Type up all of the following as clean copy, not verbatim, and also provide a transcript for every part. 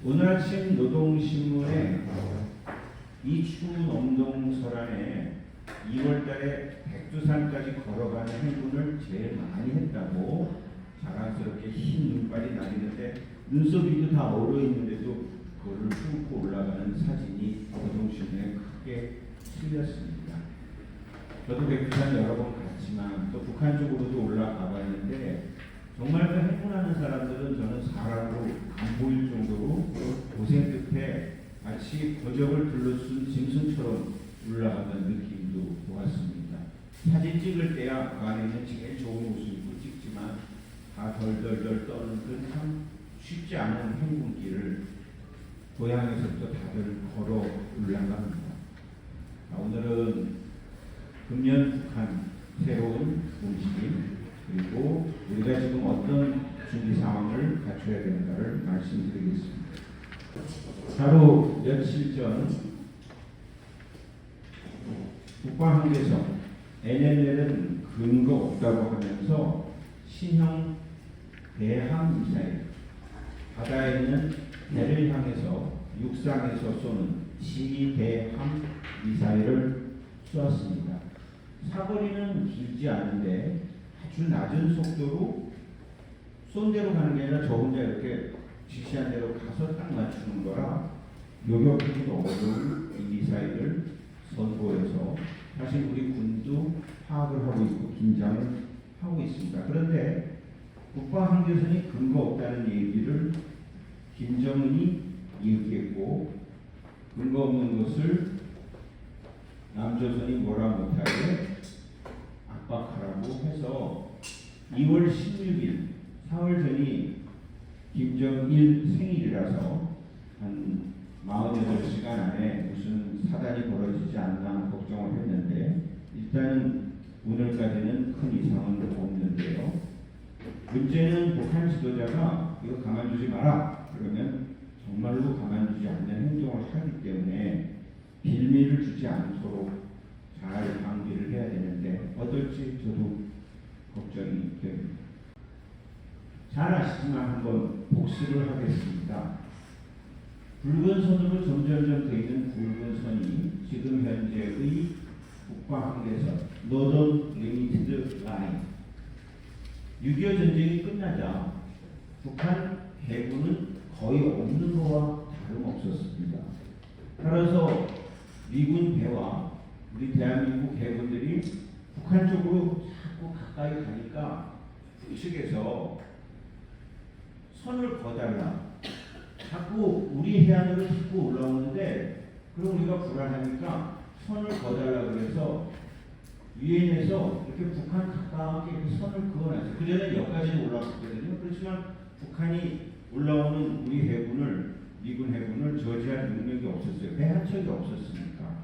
오늘 아침 노동신문에 이 추운 엄동설안에 2월달에 백두산까지 걸어가는 행군을 제일 많이 했다고 자랑스럽게 흰 눈발이 나리는데 눈썹이도 다 얼어 있는데도 그거를 훑고 올라가는 사진이 노동신문에 크게 실렸습니다. 저도 백두산 여러 번 갔지만 또 북한 쪽으로도 올라가 봤는데 정말 그 행군하는 사람들은 저는 사람으로 안 보일 정도로 고생 끝에 마치 거적을 둘러쓴 짐승처럼 올라가는 느낌도 보았습니다. 사진 찍을 때야 그 안에는 제일 좋은 옷을 입고 찍지만 다 덜덜덜 떠는 그 참 쉽지 않은 행군길을 고향에서부터 다들 걸어 올라갑니다. 오늘은 금년 북한 새로운 움직임 그리고 우리가 지금 어떤 준비 상황을 갖춰야 되는가를 말씀드리겠습니다. 바로 며칠 전 국방학에서 NLL은 근거 없다고 하면서 신형 대함 미사일 바다에 있는 배를 향해서 육상에서 쏘는 지대함 미사일을 쏘았습니다. 사거리는 길지 않은데 아주 낮은 속도로 쏜 대로 가는 게 아니라 저 혼자 이렇게 지시한 대로 가서 딱 맞추는 거라 요격하기도 어려운 이 미사일을 선보여서 사실 우리 군도 파악을 하고 있고 긴장을 하고 있습니다. 그런데 국방항제선이 근거 없다는 얘기를 김정은이 얘기했고 근거 없는 것을 남조선이 뭐라 못하게 압박하라고 해서 2월 16일 사흘 전이 김정일 생일이라서 한 48시간 안에 무슨 사단이 벌어지지 않나 걱정을 했는데 일단은 오늘까지는 큰 이상은 없는데요. 문제는 북한 지도자가 이거 가만두지 마라 그러면 정말로 가만두지 않는 행동을 하기 때문에 빌미를 주지 않도록 잘 방비를 해야 되는데 어떨지 저도 걱정이 됩니다. 잘 아시지만 한번 복습을 하겠습니다. 붉은 선으로 점점점 되어 있는 붉은 선이 지금 현재의 국방항제선 노던 리미티드 라인 6.25 전쟁이 끝나자 북한 해군은 거의 없는 것과 다름없었습니다. 따라서 미군 배와 우리 대한민국 해군들이 북한 쪽으로 자꾸 가까이 가니까 북측에서 선을 거달라. 자꾸 우리 해안으로 자꾸 올라오는데 그럼 우리가 불안하니까 선을 거달라 그래서 유엔에서 이렇게 북한 가깝게 이렇게 선을 그어놨어요. 그전에 여기까지는 올라왔거든요. 그렇지만 북한이 올라오는 우리 해군을 미군 해군을 저지할 능력이 없었어요. 배 한 척이 없었으니까.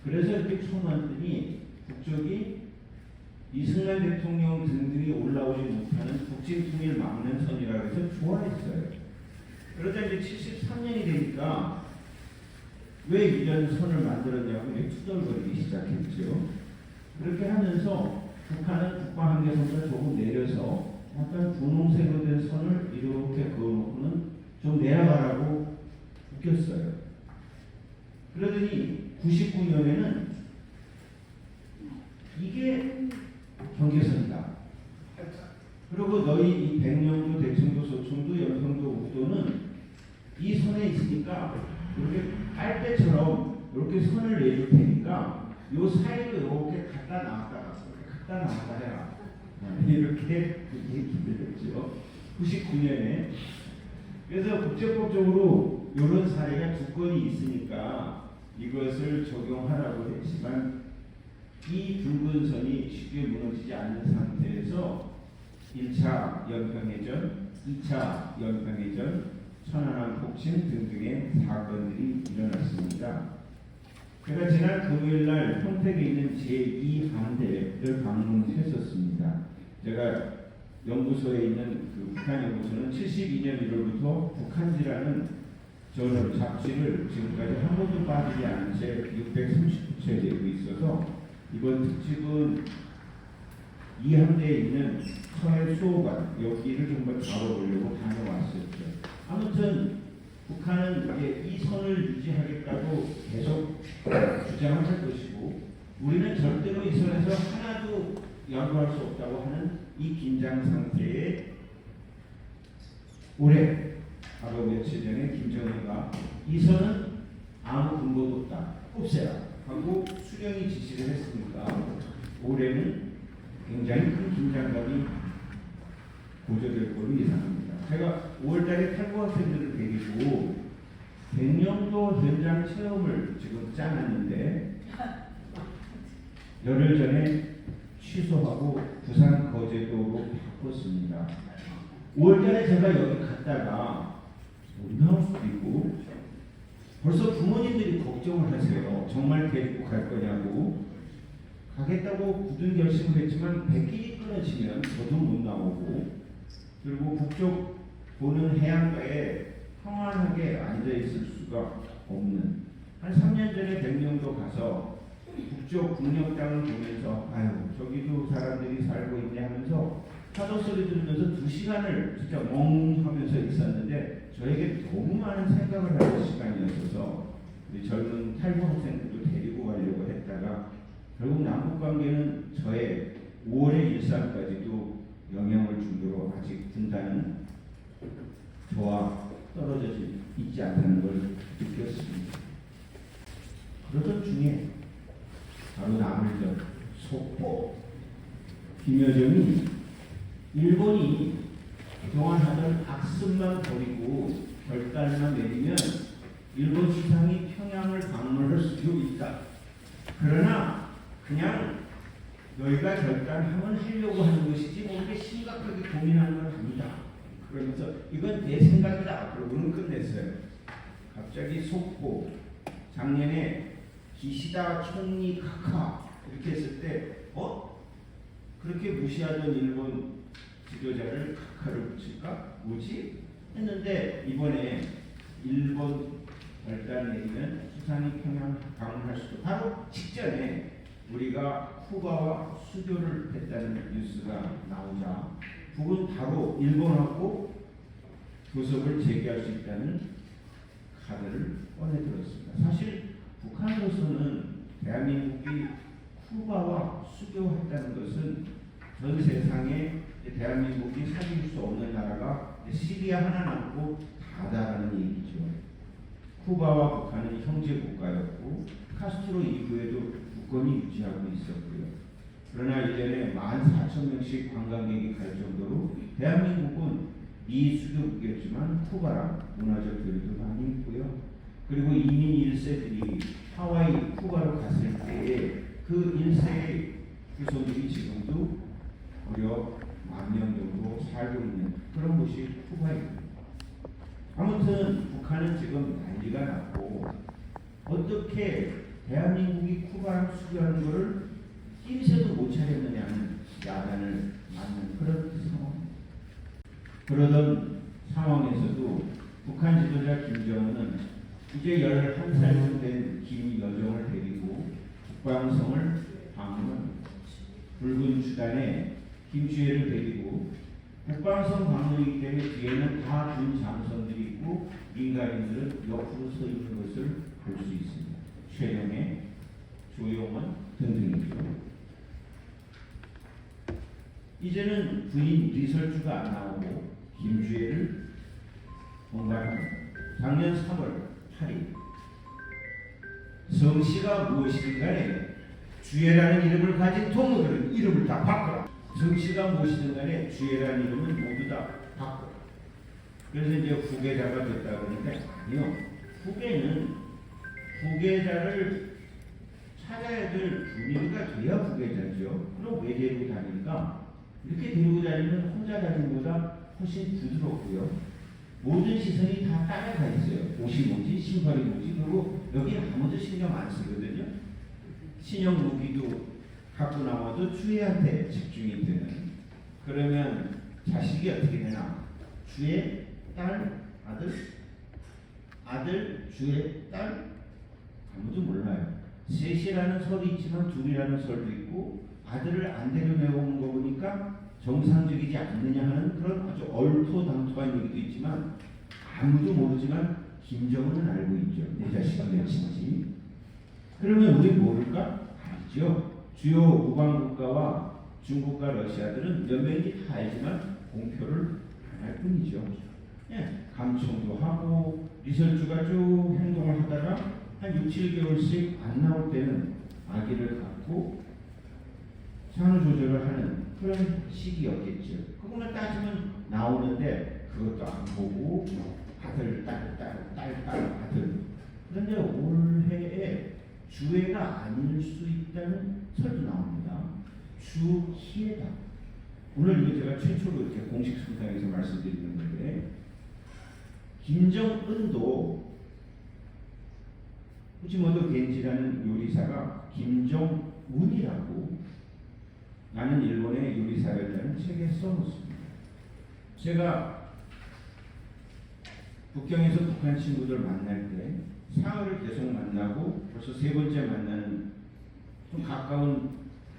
그래서 이렇게 쳐놨더니 북쪽이 이승만 대통령 등등이 올라오지 못하는 북진 통일 막는 선이라고 해서 좋아했어요. 그러다 이제 73년이 되니까 왜 이런 선을 만들었냐고 이제 투덜거리기 시작했죠. 그렇게 하면서 북한은 국방항제선을 조금 내려서 약간 분홍색으로 된 선을 이렇게 그어놓고는 좀 내려가라고 웃겼어요. 그러더니 99년에는 이게 경계선이다. 그리고 너희 이 백령도, 대청도, 소청도, 연평도, 옥도는 이 선에 있으니까 이렇게 빨대처럼 이렇게 선을 내줄 테니까 요 사이로 이렇게 갔다 나왔다 해라. 이렇게 얘기를 했죠. 99년에. 그래서 국제법적으로 이런 사례가 2건이 있으니까 이것을 적용하라고 했지만 이 붉은 선이 쉽게 무너지지 않는 상태에서 1차 연평해전, 2차 연평해전, 천안함 폭침 등등의 사건들이 일어났습니다. 제가 지난 금요일날 평택에 있는 제2함대를 방문했었습니다. 제가 연구소에 있는 그 북한 연구소는 72년 1월부터 북한지라는 저널 잡지를 지금까지 한 번도 빠지지 않은 채 639채 되고 있어서 이번 특집은 이 함대에 있는 서해 수호관 여기를 좀 더 다뤄보려고 다녀왔었죠. 아무튼 북한은 이제 이 선을 유지하겠다고 계속 주장을 할 것이고 우리는 절대로 이 선에서 하나도 양보할 수 없다고 하는 이 긴장 상태에 올해 바로 며칠 전에 김정은가 이 선은 아무 근거도 없다. 없애라 하고 수령이 지시를 했으니까 올해는 굉장히 큰 긴장감이 고조될 걸로 예상합니다. 제가 5월달에 탈북 학생들을 데리고 백령도 현장 체험을 지금 짜놨는데 열흘 전에 취소하고 부산 거제도로 바꿨습니다. 5월달에 제가 여기 갔다가 못 나올 수도 있고 벌써 부모님들이 걱정을 하세요. 정말 데리고 갈 거냐고. 가겠다고 굳은 결심을 했지만 백길이 끊어지면 저도 못 나오고 그리고 북쪽 보는 해안가에 평안하게 앉아있을 수가 없는 한 3년 전에 백령도 가서 북쪽 국력 땅을 보면서 아유 저기도 사람들이 살고 있네 하면서 파도 소리 들으면서 2시간을 진짜 멍하면서 있었는데 저에게 너무 많은 생각을 하는 시간이었어서 우리 젊은 탈북 학생들도 데리고 가려고 했다가 결국 남북관계는 저의 5월의 일상까지도 영향을 주도록 아직 분단은 저와 떨어져 있지 않다는 걸 느꼈습니다. 그러던 중에 바로 남을전 속보 김여정이 일본이 그동안 하던 악습만 버리고 결단만 내리면 일본 수상이 평양을 방문할 수도 있다. 그러나 그냥 너희가 결단하면 하려고 하는 것이지 뭔가 심각하게 고민하는 건 아니다. 그러면서 이건 내 생각이다. 그러고는 끝냈어요. 갑자기 속보 작년에 기시다 총리 카카 이렇게 했을 때 그렇게 무시하던 일본 지도자를 카카를 붙일까? 뭐지? 했는데 이번에 일본 결단 내리면 수상이 평양 방문할 수도 바로 직전에 우리가 쿠바와 수교를 했다는 뉴스가 나오자 북은 바로 일본하고 교섭을 재개할 수 있다는 카드를 꺼내들었습니다. 사실 북한으로서는 대한민국이 쿠바와 수교했다는 것은 전 세상에 대한민국이 사귈 수 없는 나라가 시리아 하나 남고 다다라는 얘기죠. 쿠바와 북한은 형제 국가였고 카스트로 이후에도 국권이 유지하고 있었고요. 그러나 1년에 14,000명씩 관광객이 갈 정도로 대한민국은 미수교국이었지만 쿠바랑 문화적 교류도 많이 있고요. 그리고 이민 1세들이 하와이, 쿠바로 갔을 때에 그 1세의 후손들이 지금도 무려 10,000명 정도 살고 있는 그런 곳이 쿠바입니다. 아무튼 북한은 지금 난리가 났고 어떻게 대한민국이 쿠바랑 수교하는 것을 낌새도 못 차렸느냐는 야단을 맞는 그런 상황입니다. 그러던 상황에서도 북한 지도자 김정은은 이제 11살쯤 된 김여정을 데리고 국방성을 방문합니다. 붉은 주단에 김주혜를 데리고 국방성 방문이기 때문에 뒤에는 다 준 장선들이 있고 민간인들은 옆으로 서 있는 것을 볼 수 있습니다. 최영애, 조용원 등등이죠. 이제는 부인 리설주가 안 나오고 김주혜를 공갈합니다. 작년 3월 8일 성씨가 무엇이든 간에 주혜라는 이름을 가진 동무들은 이름을 다 바꿔라. 성씨가 무엇이든 간에 주혜라는 이름은 모두 다 바꿔. 그래서 이제 후계자가 됐다 그러니까 아니요. 후계는 후계자를 찾아야 될 분위기가 돼야 후계자죠. 그럼 왜 데리고 다니니까 이렇게 데리고 다니면 혼자 다니기보다 훨씬 부드럽고요. 모든 시선이 다 따라가 있어요. 옷이 뭐지, 신발이 뭐지, 그리고 여기 아무도 신경 안 쓰거든요. 신형 무기도 갖고 나와도 주애한테 집중이 되는. 그러면 자식이 어떻게 되나? 주애, 딸, 아들, 아들, 주애, 딸, 아무도 몰라요. 셋이라는 설이 있지만 둘이라는 설도 있고 아들을 안 데려내오는 거 보니까 정상적이지 않느냐 하는 그런 아주 얼토당토한 얘기도 있지만 아무도 모르지만 김정은은 알고 있죠. 내 자식이 몇인지. 그러면 우리 모를까? 알죠. 주요 우방국가와 중국과 러시아들은 몇 명인지 다 알지만 공표를 안 할 뿐이죠. 예, 감청도 하고 리설주가 쭉 행동을 하다가 한 6, 7개월씩 안 나올 때는 아기를 갖고 산후 조절을 하는 그런 시기였겠죠. 그것만 따지면 나오는데 그것도 안 보고 아들, 딸, 아들. 그런데 올해에 주애가 아닐 수 있다는 설도 나옵니다. 주희애다. 오늘 이거 제가 최초로 이렇게 공식 성상에서 말씀드리는 건데, 김정은도 후지모토 겐지라는 요리사가 김정운이라고 나는 일본의 요리사였다는 책에 써놓습니다. 제가 북경에서 북한 친구들 만날 때 사흘을 계속 만나고 벌써 세 번째 만나는 좀 가까운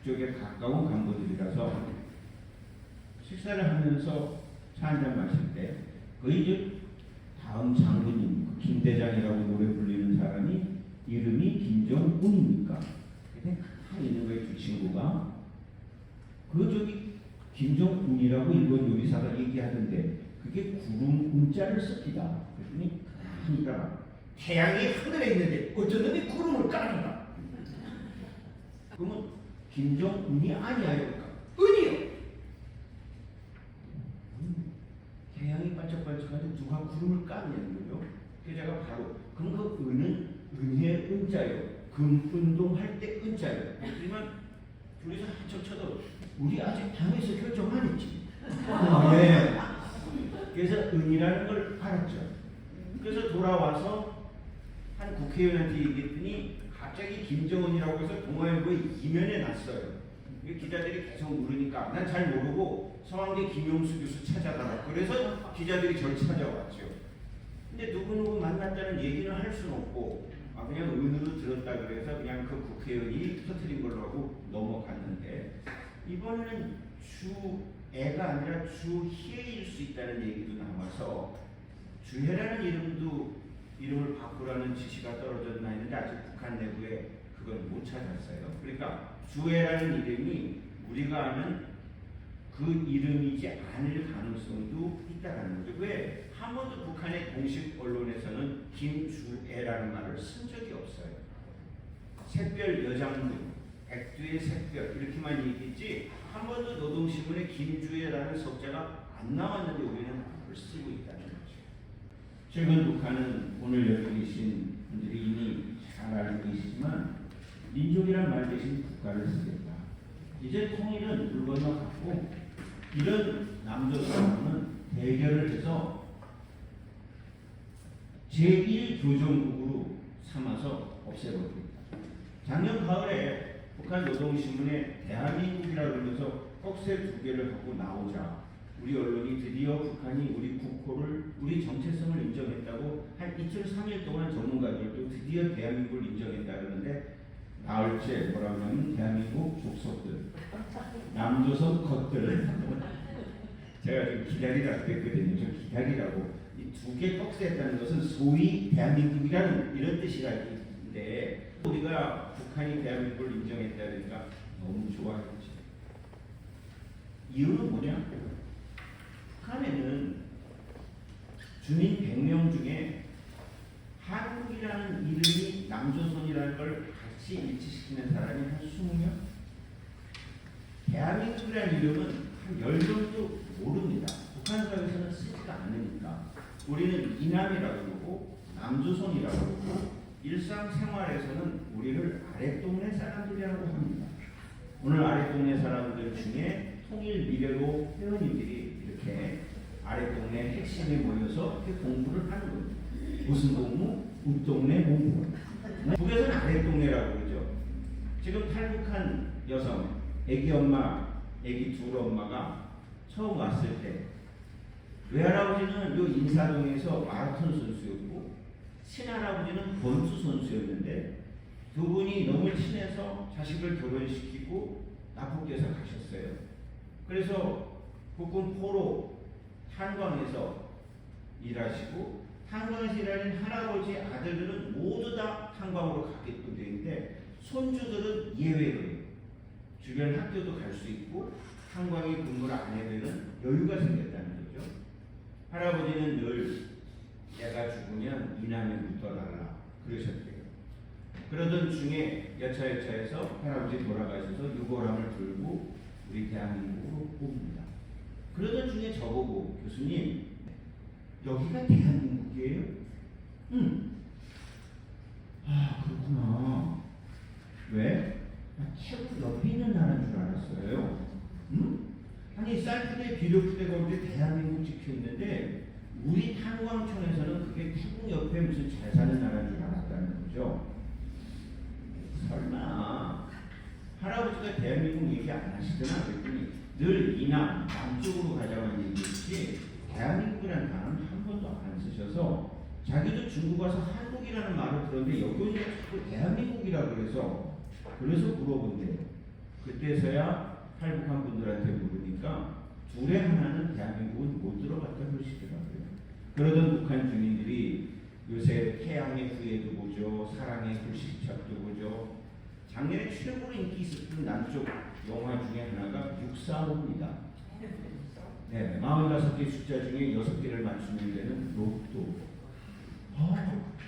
쪽에 가까운 간부들이라서 식사를 하면서 차 한잔 마실 때 거의 이제 다음 장군님 김대장이라고 노래 불리는 사람이 이름이 김정운입니까? 근데 딱 있는 거예요. 두 친구가 저기 김정운이라고 일본 요리사가 얘기하던데 그게 구름 운자를 씁니다. 그랬더니 가만히 있다가 태양이 하늘에 있는데 어쩌더니 구름을 까는가? 그러면 김정운이 아니야. 은이요. 태양이 반짝반짝하는데 누가 구름을 까냐는 거죠. 그래서 제가 바로 그럼 그 은은 은의 은자요. 금운동할 때 은자요. 하지만 둘이서 한척 쳐도 우리 아직 당에서 결정 안 했지. 네. 그래서 은이라는 걸 알았죠. 그래서 돌아와서 한 국회의원한테 얘기했더니 갑자기 김정은이라고 해서 동아일보에 이면에 났어요. 기자들이 계속 물으니까 난 잘 모르고 서강대 김용수 교수 찾아가라. 그래서 기자들이 절 찾아왔죠. 근데 누구누구 만났다는 얘기는 할 수는 없고 그냥 은으로 들었다 그래서 그냥 그 국회의원이 터뜨린 걸로 하고 넘어갔는데 이번에는 주애가 아니라 주희애일 수 있다는 얘기도 나와서 주혜라는 이름을 바꾸라는 지시가 떨어졌나 했는데 아직 북한 내부에 그걸 못 찾았어요. 그러니까 주애라는 이름이 우리가 아는 그 이름이지 않을 가능성도 있다는 거죠. 왜? 한 번도 북한의 공식 언론에서는 김주애라는 말을 쓴 적이 없어요. 샛별 여장군, 백두의 샛별 이렇게만 얘기했지 한 번도 노동신문에 김주애라는 석자가 안 나왔는데 우리는 그걸 쓰고 있다는 거죠. 최근 북한은 오늘 여기 계신 분들이 이미 잘 알고 계시지만 민족이란 말 대신 국가를 쓰겠다. 이제 통일은 물 건너갔고 이런 남조선은 대결을 해서 제1교정국으로 삼아서 없애버립니다. 작년 가을에 북한 노동신문에 대한민국이라 그러면서 꺽쇠 2개를 갖고 나오자 우리 언론이 드디어 북한이 우리 국호를 우리 정체성을 인정했다고 한 이틀 3일 동안 전문가들도 드디어 대한민국을 인정했다 그러는데 나흘째 뭐라고 하면 대한민국 족속들 남조선 컷들 제가 좀 기다리라 그랬거든요. 좀 기다리라고 이 2개 꺽쇠했다는 것은 소위 대한민국이라는 이런 뜻이라는데 우리가 북한이 대한민국을 인정했다니까 너무 좋아했지. 이유는 뭐냐? 북한에는 주민 100명 중에 한국이라는 이름이 남조선이라는 걸 같이 일치시키는 사람이 한 20명? 대한민국이라는 이름은 한 10명도 모릅니다. 북한 사회에서는 쓰지가 않으니까 우리는 이남이라고 그러고 남조선이라고 그러고 일상생활에서는 우리를 아랫동네 사람들이라고 합니다. 오늘 아랫동네 사람들 중에 통일 미래로 회원님들이 이렇게 아랫동네 핵심에 모여서 이렇게 공부를 하는 겁니다. 무슨 공부? 윗동네 공부. 북에서는 아랫동네라고 그러죠. 지금 탈북한 여성, 애기 엄마, 애기 둘 엄마가 처음 왔을 때 외할아버지는 요 인사동에서 마라톤 선수였고 친할아버지는 권투 선수였는데 두 분이 너무 친해서 자식을 결혼시키고 납북돼서 가셨어요. 그래서 국군 포로 탄광에서 일하시고 탄광에서 일하는 할아버지 아들들은 모두 다 탄광으로 가게끔 되어 있는데 손주들은 예외로요. 주변 학교도 갈 수 있고 탄광에 근무를 안 해야 되는 여유가 생겼다는 거죠. 할아버지는 늘 내가 죽으면 이남에 묻어달라 그러셨대요. 그러던 중에 여차여차해서 할아버지 돌아가셔서 유골함을 들고 우리 대한민국으로 옵니다. 그러던 중에 저보고 교수님 여기가 대한민국이에요? 아 그렇구나. 왜? 태국 옆에 있는 나라인 줄 알았어요. 아니 사이프대 비료푸대가 올 때 대한민국 찍혀있는데 우리 탄광촌에서는 그게 태국 옆에 무슨 잘 사는 나라인 줄 알았다는 거죠. 설마 할아버지가 대한민국 얘기 안 하시더나 그랬더니 늘 이남 남쪽으로 가자고 얘기했지 대한민국이라는 단어는 한 번도 안 쓰셔서 자기도 중국 와서 한국이라는 말을 들었는데 여기 오니까 자꾸 대한민국이라고 그래서 물어본대요. 그때서야 탈북한 분들한테 물으니까 둘의 하나는 대한민국은 못 들어갔다 그러시더라고요. 그러던 북한 주민들이 요새 태양의 후예도 보죠. 사랑의 불시착도 보죠. 작년에 최고로 인기 있었던 남쪽 영화 중에 하나가 645입니다. 네, 45개 숫자 중에 6개를 맞추면 되는 로또.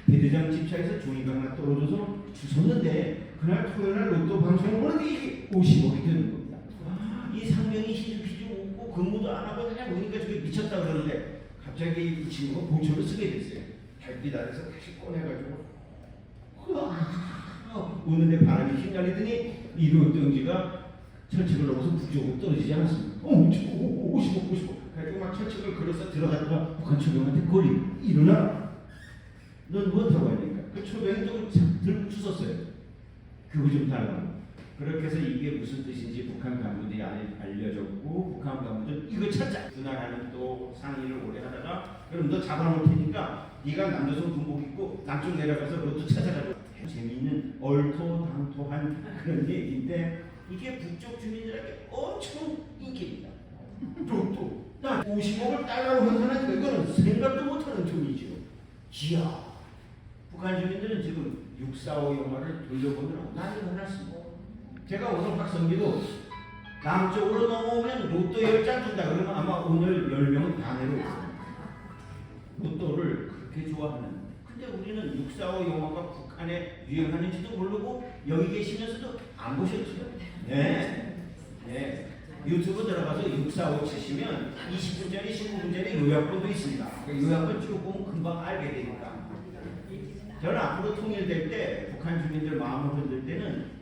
대대장 집차에서 종이가 하나 떨어져서 주웠는데 그날 토요일날 로또 방송을 보는데 이게 50억이 되는 겁니다. 이 상명이 희죽희죽 웃고 근무도 안 하고 그냥 오니까 저게 미쳤다 그러는데 갑자기 이 친구가 보초를 쓰게 됐어요. 달빛 아래서 다시 꺼내가지고 우는데 바람이 휘날리더니 이 로또 용지가 철책을 넘어서 부족으로 떨어지지 않았습니다. 50억. 그래가지고 막 철책을 걸어서 들어갔다가 북한 초병한테 걸리 일어나. 넌 뭐하고 하니까 그 초병이 또 들고 주웠어요. 그거 좀 달라고. 그렇게 해서 이게 무슨 뜻인지 북한 간부들이 알려줬고 북한 간부들 이거 찾자. 그날하는 또 상의를 오래 하다가 그럼 너 잡아놓을 테니까 네가 남조선 군복 입고 남쪽 내려가서 로또 찾아가지고 재미있는 얼토당토한 그런 얘기인데 이게 북쪽 주민들에게 엄청 인기입니다. 로또. 나 50억을 달러로 환산하니까 이거는 생각도 못하는 돈이죠. 이야. 북한 주민들은 지금 645 영화를 돌려보느라고 난리가 났습니다. 제가 오늘 박성기도 남쪽으로 넘어오면 로또 10장 준다 그러면 아마 오늘 10명은 다 내려오거든요. 로또를 그렇게 좋아하는. 근데 우리는 645 영화가 북한에 유행하는지도 모르고 여기 계시면서도 안 보셨죠? 네. 유튜브 들어가서 645 치시면 20분짜리 19분짜리 요약본도 있습니다. 요약본 쭉 보면 금방 알게 되니까. 저는 앞으로 통일될 때 북한 주민들 마음을 흔들 때는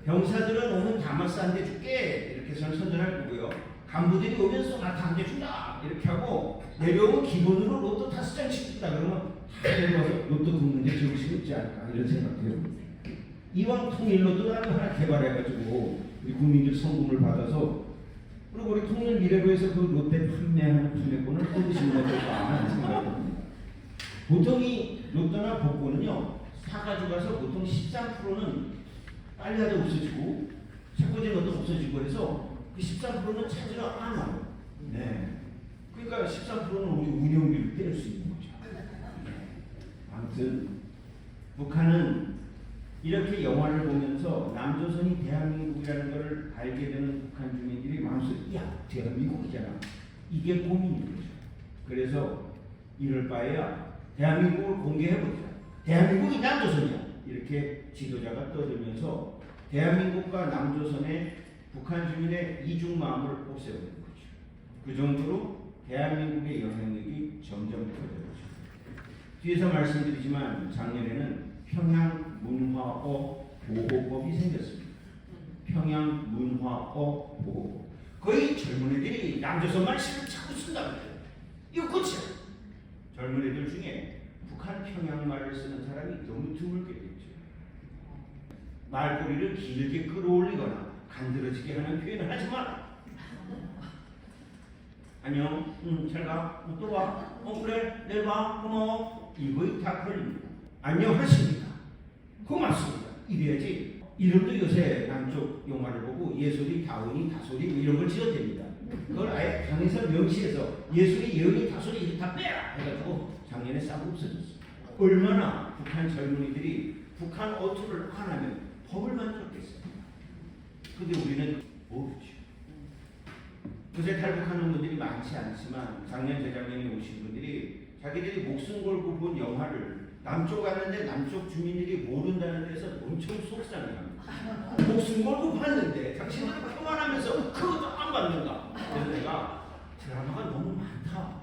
병사들은 오면 다마스 한 대 줄게 이렇게 선전할 거고요. 간부들이 오면 소나타 한 대 준다 이렇게 하고 내려오면 기본으로 로또 5장씩 준다 그러면 다 내려와서 로또 긁는데 정신이 없지 않을까 이런 생각해요. 이왕 통일 로또라는 하나 개발해가지고 우리 국민들 성금을 받아서 그리고 우리 통일 미래부에서 그 롯데 판매하는 판매권을 얻으시는 것일까 하는 생각입니다. 보통 이 로또나 복권은요 사가지고 가서 보통 13%는 빨리 하다 없어지고 자꾸지 것도 없어지고 해서 그 13%는 찾으러 안 와요. 네. 그러니까 13%는 우리 운영비를 뗄 수 있는 거죠. 아무튼 북한은 이렇게 영화를 보면서 남조선이 대한민국이라는 것을 알게 되는 북한 주민들이 마음속에 야 대한민국이잖아. 이게 고민인 거죠. 그래서 이럴 바에야 대한민국을 공개해보자. 대한민국이 남조선이야. 이렇게 지도자가 떠들면서 대한민국과 남조선의 북한 주민의 이중 마음을 없애버리는 거죠. 그 정도로 대한민국의 영향력이 점점 커져가죠. 뒤에서 말씀드리지만 작년에는 평양문화어 보호법이 생겼습니다. 평양문화어 보호법. 거의 젊은 애들이 남조선 말씀을 자꾸 쓴다고 해요. 이거 끝이야. 젊은 애들 중에 북한 평양말을 쓰는 사람이 너무 드물게 됐죠. 말꼬리를 길게 끌어올리거나 간드러지게 하는 표현을 하지 마라. 안녕, 잘 가, 또 와, 그래, 내일 봐, 고마워. 이거 다 걸립니다. 안녕하십니까. 고맙습니다. 이래야지. 이름도 요새 남쪽 영화를 보고 예술이 다운이 다소리 이런 걸 지어댑니다. 그걸 아예 강에서 명시해서 예술이 예언이 다소리 다 빼라 해가지고 작년에 싹 없어졌어. 얼마나 북한 젊은이들이 북한 어투를 안 하면 법을 만들었겠어요. 근데 우리는 모르죠. 요새 탈북하는 분들이 많지 않지만 작년 재작년에 오신 분들이 자기들이 목숨 걸고 본 영화를 남쪽 갔는데 남쪽 주민들이 모른다는 데서 엄청 속상해합니다. 목숨 걸고 봤는데 당신들은 평안하면서 그것도 안 받는가? 그래서 내가 드라마가 너무 많다.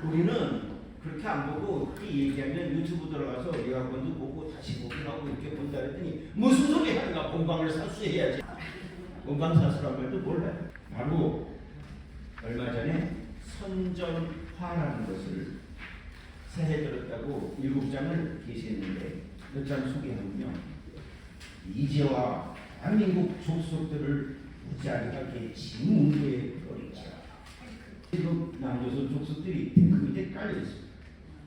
우리는 그렇게 안 보고 이 얘기하면 유튜브 들어가서 예학원도 보고 다시 보기도 하고 이렇게 본다 그랬더니 무슨 소리 하는가? 본방을 사수해야지. 본방사수란 말도 몰라요. 바로 얼마 전에 선전화라는 것을 새해 들었다고 7장을 계시했는데 몇 장 소개하면요. 이제와 대한민국 족속들을 무지하게 진문고에 버리자. 지금 남조선 족속들이 그 밑에 깔려있습니다.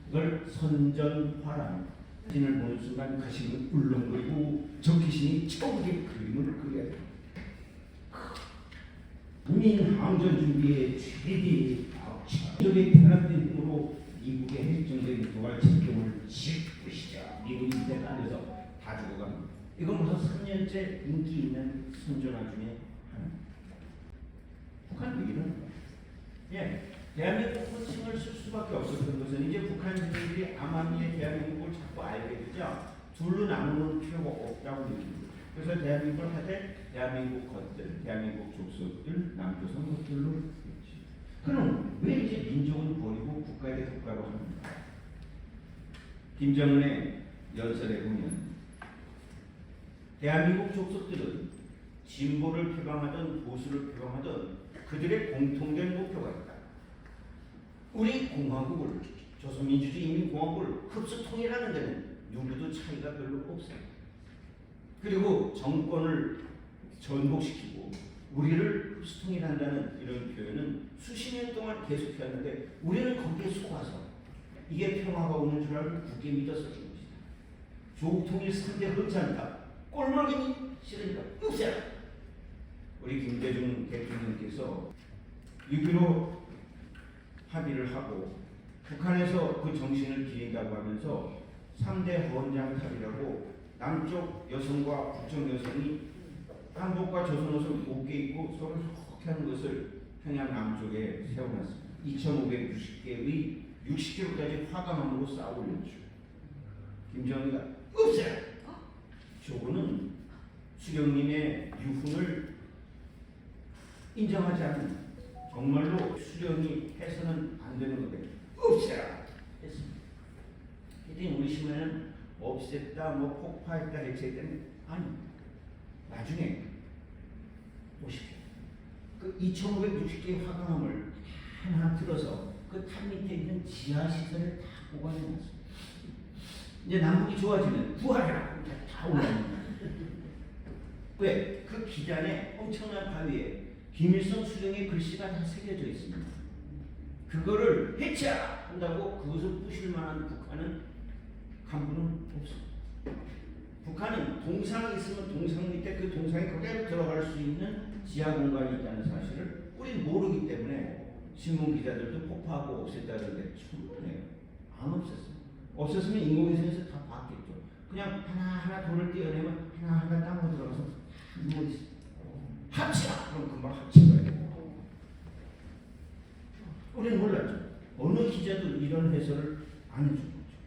그걸 선전화라는 사진을 보는 순간 가슴이 울렁거리고 저 귀신이 처음에 그림을 그려야 돼요. 국민 항전 준비의 최대의 박차. 미국의 변합된 힘으로 미국의 핵정적인 도발 책경을 짓부시자. 미국이 이때 깔려서 다 죽어갑니다. 이건 벌써 3년째 인기 있는 선전화 중에 하나. 북한 왜 이러는 거야? 예, 대한민국 호칭을 쓸 수밖에 없었던 것은 이제 북한 주민들이 암암리에 대한민국을 자꾸 알게 되자 둘로 나누는 필요가 없다고 느낍니다. 그래서 대한민국을 하되 대한민국 것들, 대한민국 족속들, 남조선 것들로 있지. 그럼 왜 이제 민족은 버리고 국가에 대해 국가로 합니까? 김정은의 연설에 보면 대한민국 족속들은 진보를 표방하던 보수를 표방하던 그들의 공통된 목표가 있다. 우리 공화국을 조선민주주의인민공화국을 흡수 통일하는 데는 누구도 차이가 별로 없어요. 그리고 정권을 전복시키고 우리를 흡수 통일한다는 이런 표현은 수십 년 동안 계속해왔는데 우리는 거기에 속아서 이게 평화가 오는 줄 알고 굳게 믿어서 진 것이다. 조국 통일 3대 흡수한다. 꼴먹이니 싫으니까 없애라. 우리 김대중 대통령께서 6.15 합의를 하고 북한에서 그 정신을 기린다고 하면서 3대 헌장탑이라고 남쪽 여성과 북쪽 여성이 한복과 조선 옷을 곱게 입고 서로 이렇게 하는 것을 평양 남쪽에 세워놨습니다. 2,560개의 60km까지 화강암으로 쌓아 올렸죠. 김정은이가 없애라. 저거는 수령님의 유훈을 인정하지 않는 정말로 수령이 해서는 안 되는 건데 없애라 했습니다. 그랬더니 우리 신문에는 없앴다, 뭐 폭파했다, 해체했다는 아니 나중에 보십시오. 그 2,560개의 화강암을 하나 들어서 그 탑 밑에 있는 지하 시설을 다 보관해놨습니다. 이제 남북이 좋아지면 부활해라 다 올라옵니다. 왜? 그 기단에 엄청난 바위에 김일성 수령의 글씨가 다 새겨져 있습니다. 그거를 해체하라 한다고 그것을 부실 만한 북한은 간부는 없습니다. 북한은 동상이 있으면 동상 밑에 그 동상에 그대로 들어갈 수 있는 지하 공간이 있다는 사실을 우리는 모르기 때문에 신문 기자들도 폭파하고 없앴다는데 처음이네요. 안 없앴어요. 없었으면 인공위성에서 다 봤겠죠. 그냥 하나하나 돌을 떼어내면 하나하나 땅으로 들어가서 뭐 합치라! 그럼 금방 합치거예요. 우리는 몰랐죠. 어느 기자도 이런 해설을 안 해준 거죠.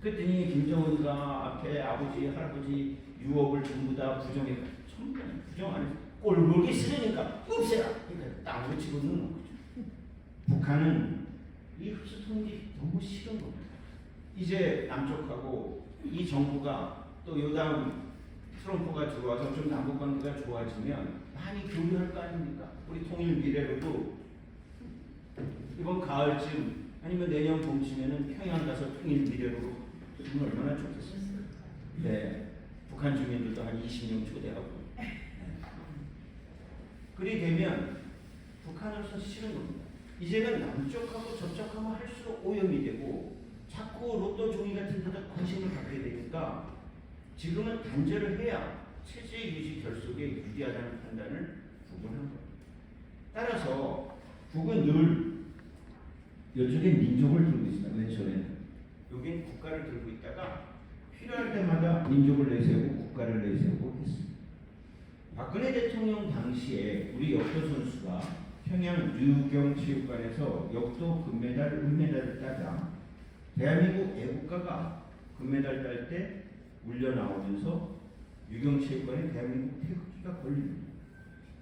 그랬더니 김정은이가 앞에 아버지, 할아버지 유업을 전부 다 부정해. 전부 부정 안 해서 꼴보기 싫으니까 없애라! 그러니까 땅으로 집어넣는 거죠. 북한은 이 흡수 통일이 너무 싫은 겁니다. 이제 남쪽하고 이 정부가 또 요다음 트럼프가 들어와서 좀 남북 관계가 좋아지면 많이 교류할 거 아닙니까? 우리 통일 미래로도 이번 가을쯤 아니면 내년 봄쯤에는 평양 가서 통일 미래로 그러면 얼마나 좋겠어요. 네, 북한 주민들도 한 20명 초대하고. 네. 그리 되면 북한으로서 싫은 겁니다. 이제는 남쪽하고 저쪽하면 할수록 오염이 되고 자꾸 로또 종이 같은 데다 관심을 갖게 되니까 지금은 단절을 해야 체제 유지 결속에 유리하다는 판단을 북은 한 겁니다. 따라서 북은 늘 이쪽에 민족을 들고 있습니다. 왼손에는. 여긴 국가를 들고 있다가 필요할 때마다 민족을 내세우고 국가를 내세우고 했습니다. 박근혜 대통령 당시에 우리 역도 선수가 평양 유경체육관에서 역도 금메달, 은메달을 따자 대한민국 애국가가 금메달 딸 때 울려 나오면서 유경체육관에 대한민국 태극기가 걸립니다.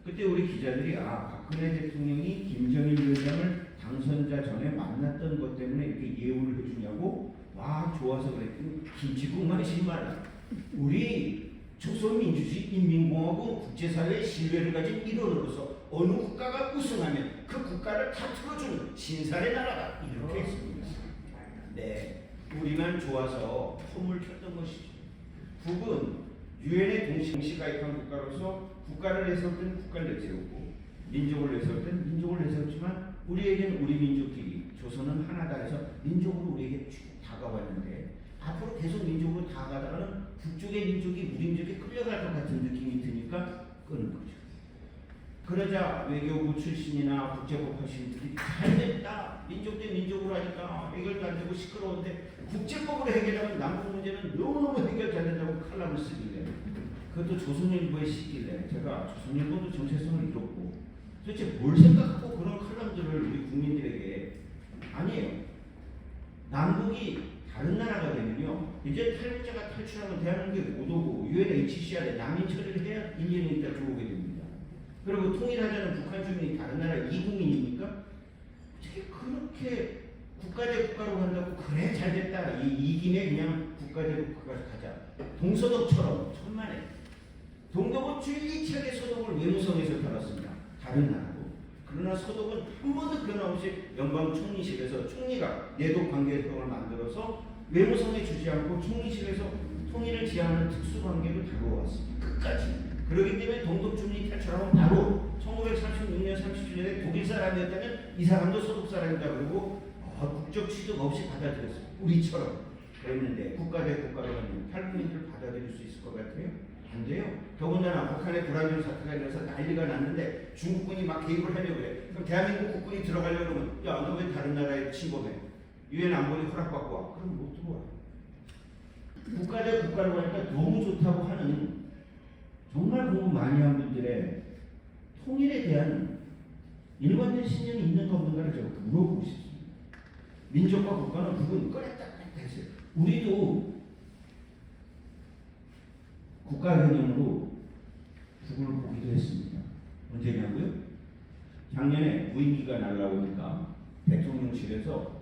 그때 우리 기자들이 박근혜 대통령이 김정일 위원장을 당선자 전에 만났던 것 때문에 이렇게 예우를 해주냐고 와 좋아서 그랬더니 김치국만 하지 마라. 우리 조선민주주의인민공화국 국제사회의 신뢰를 가진 일원으로서 어느 국가가 우승하면 그 국가를 다 틀어주는 신사의 나라다. 이렇게 했습니다. 네, 우리만 좋아서 폼을 쳤던 것이죠. 북은 유엔에 동시 가입한 국가로서 국가를 내세울 때는 국가를 내세우고 민족을 내세울 때는 민족을 내세웠지만 우리에게는 우리 민족끼리 조선은 하나다 해서 민족으로 우리에게 쭉 다가왔는데 앞으로 계속 민족으로 다가가다가는 북쪽의 민족이 우리 민족에 끌려갈 것 같은 느낌이 드니까 끄는 거죠. 그러자 외교부 출신이나 국제법 하신 분들이 잘됐다. 민족 대 민족으로 하니까 해결도 안 되고 시끄러운데 국제법으로 해결하면 남북 문제는 너무너무 해결 잘 된다고 칼럼을 쓰길래 그것도 조선일보에 쓰길래 제가 조선일보도 정체성을 잃었고 도대체 뭘 생각하고 그런 칼럼들을 우리 국민들에게 아니에요. 남북이 다른 나라가 되면요. 이제 탈북자가 탈출하면 대한민국에 못 오고 UNHCR에 난민 처리를 해야 1년이 있다 들어오게 됩니다. 그리고 통일하자는 북한 주민이 다른 나라 이국민이니까 어떻게 그렇게 국가 대 국가로 간다고 그래 잘됐다 이 김에 그냥 국가 대 국가로 가자. 동서독처럼 천만에 동독은 줄기차게 서독을 외무성에서 다뤘습니다. 다른 나라고. 그러나 서독은 한 번도 변함없이 연방 총리실에서 총리가 내독 관계법을 만들어서 외무성에 주지 않고 총리실에서 통일을 지향하는 특수관계로 다루어왔습니다. 끝까지. 그렇기 때문에 동독 주민이 탈출하면 바로 1936년 37년에 독일 사람이었다면 이 사람도 서독 사람이다 그러고 국적 취득 없이 받아들였습니다. 우리처럼. 그랬는데 국가 대 국가로 가면 탈북민들을 받아들일 수 있을 것 같아요? 안 돼요. 더군다나 북한에 불안정 사태가 일어나서 난리가 났는데 중국군이 막 개입을 하려고 그래. 그럼 대한민국 국군이 들어가려고 그러면 야 너 왜 다른 나라에 침범해? 유엔 안보리 허락받고 와. 그럼 못 들어와. 국가 대 국가로 가니까 너무 좋다고 하는 정말 공부 많이 한 분들의 통일에 대한 일관된 신념이 있는가 없는가를 제가 물어보고 싶습니다. 민족과 국가는 그건 꺼냈다 했어요. 우리도 국가 개념으로 북을 보기도 했습니다. 언제냐고요? 작년에 무인기가 날라오니까 대통령실에서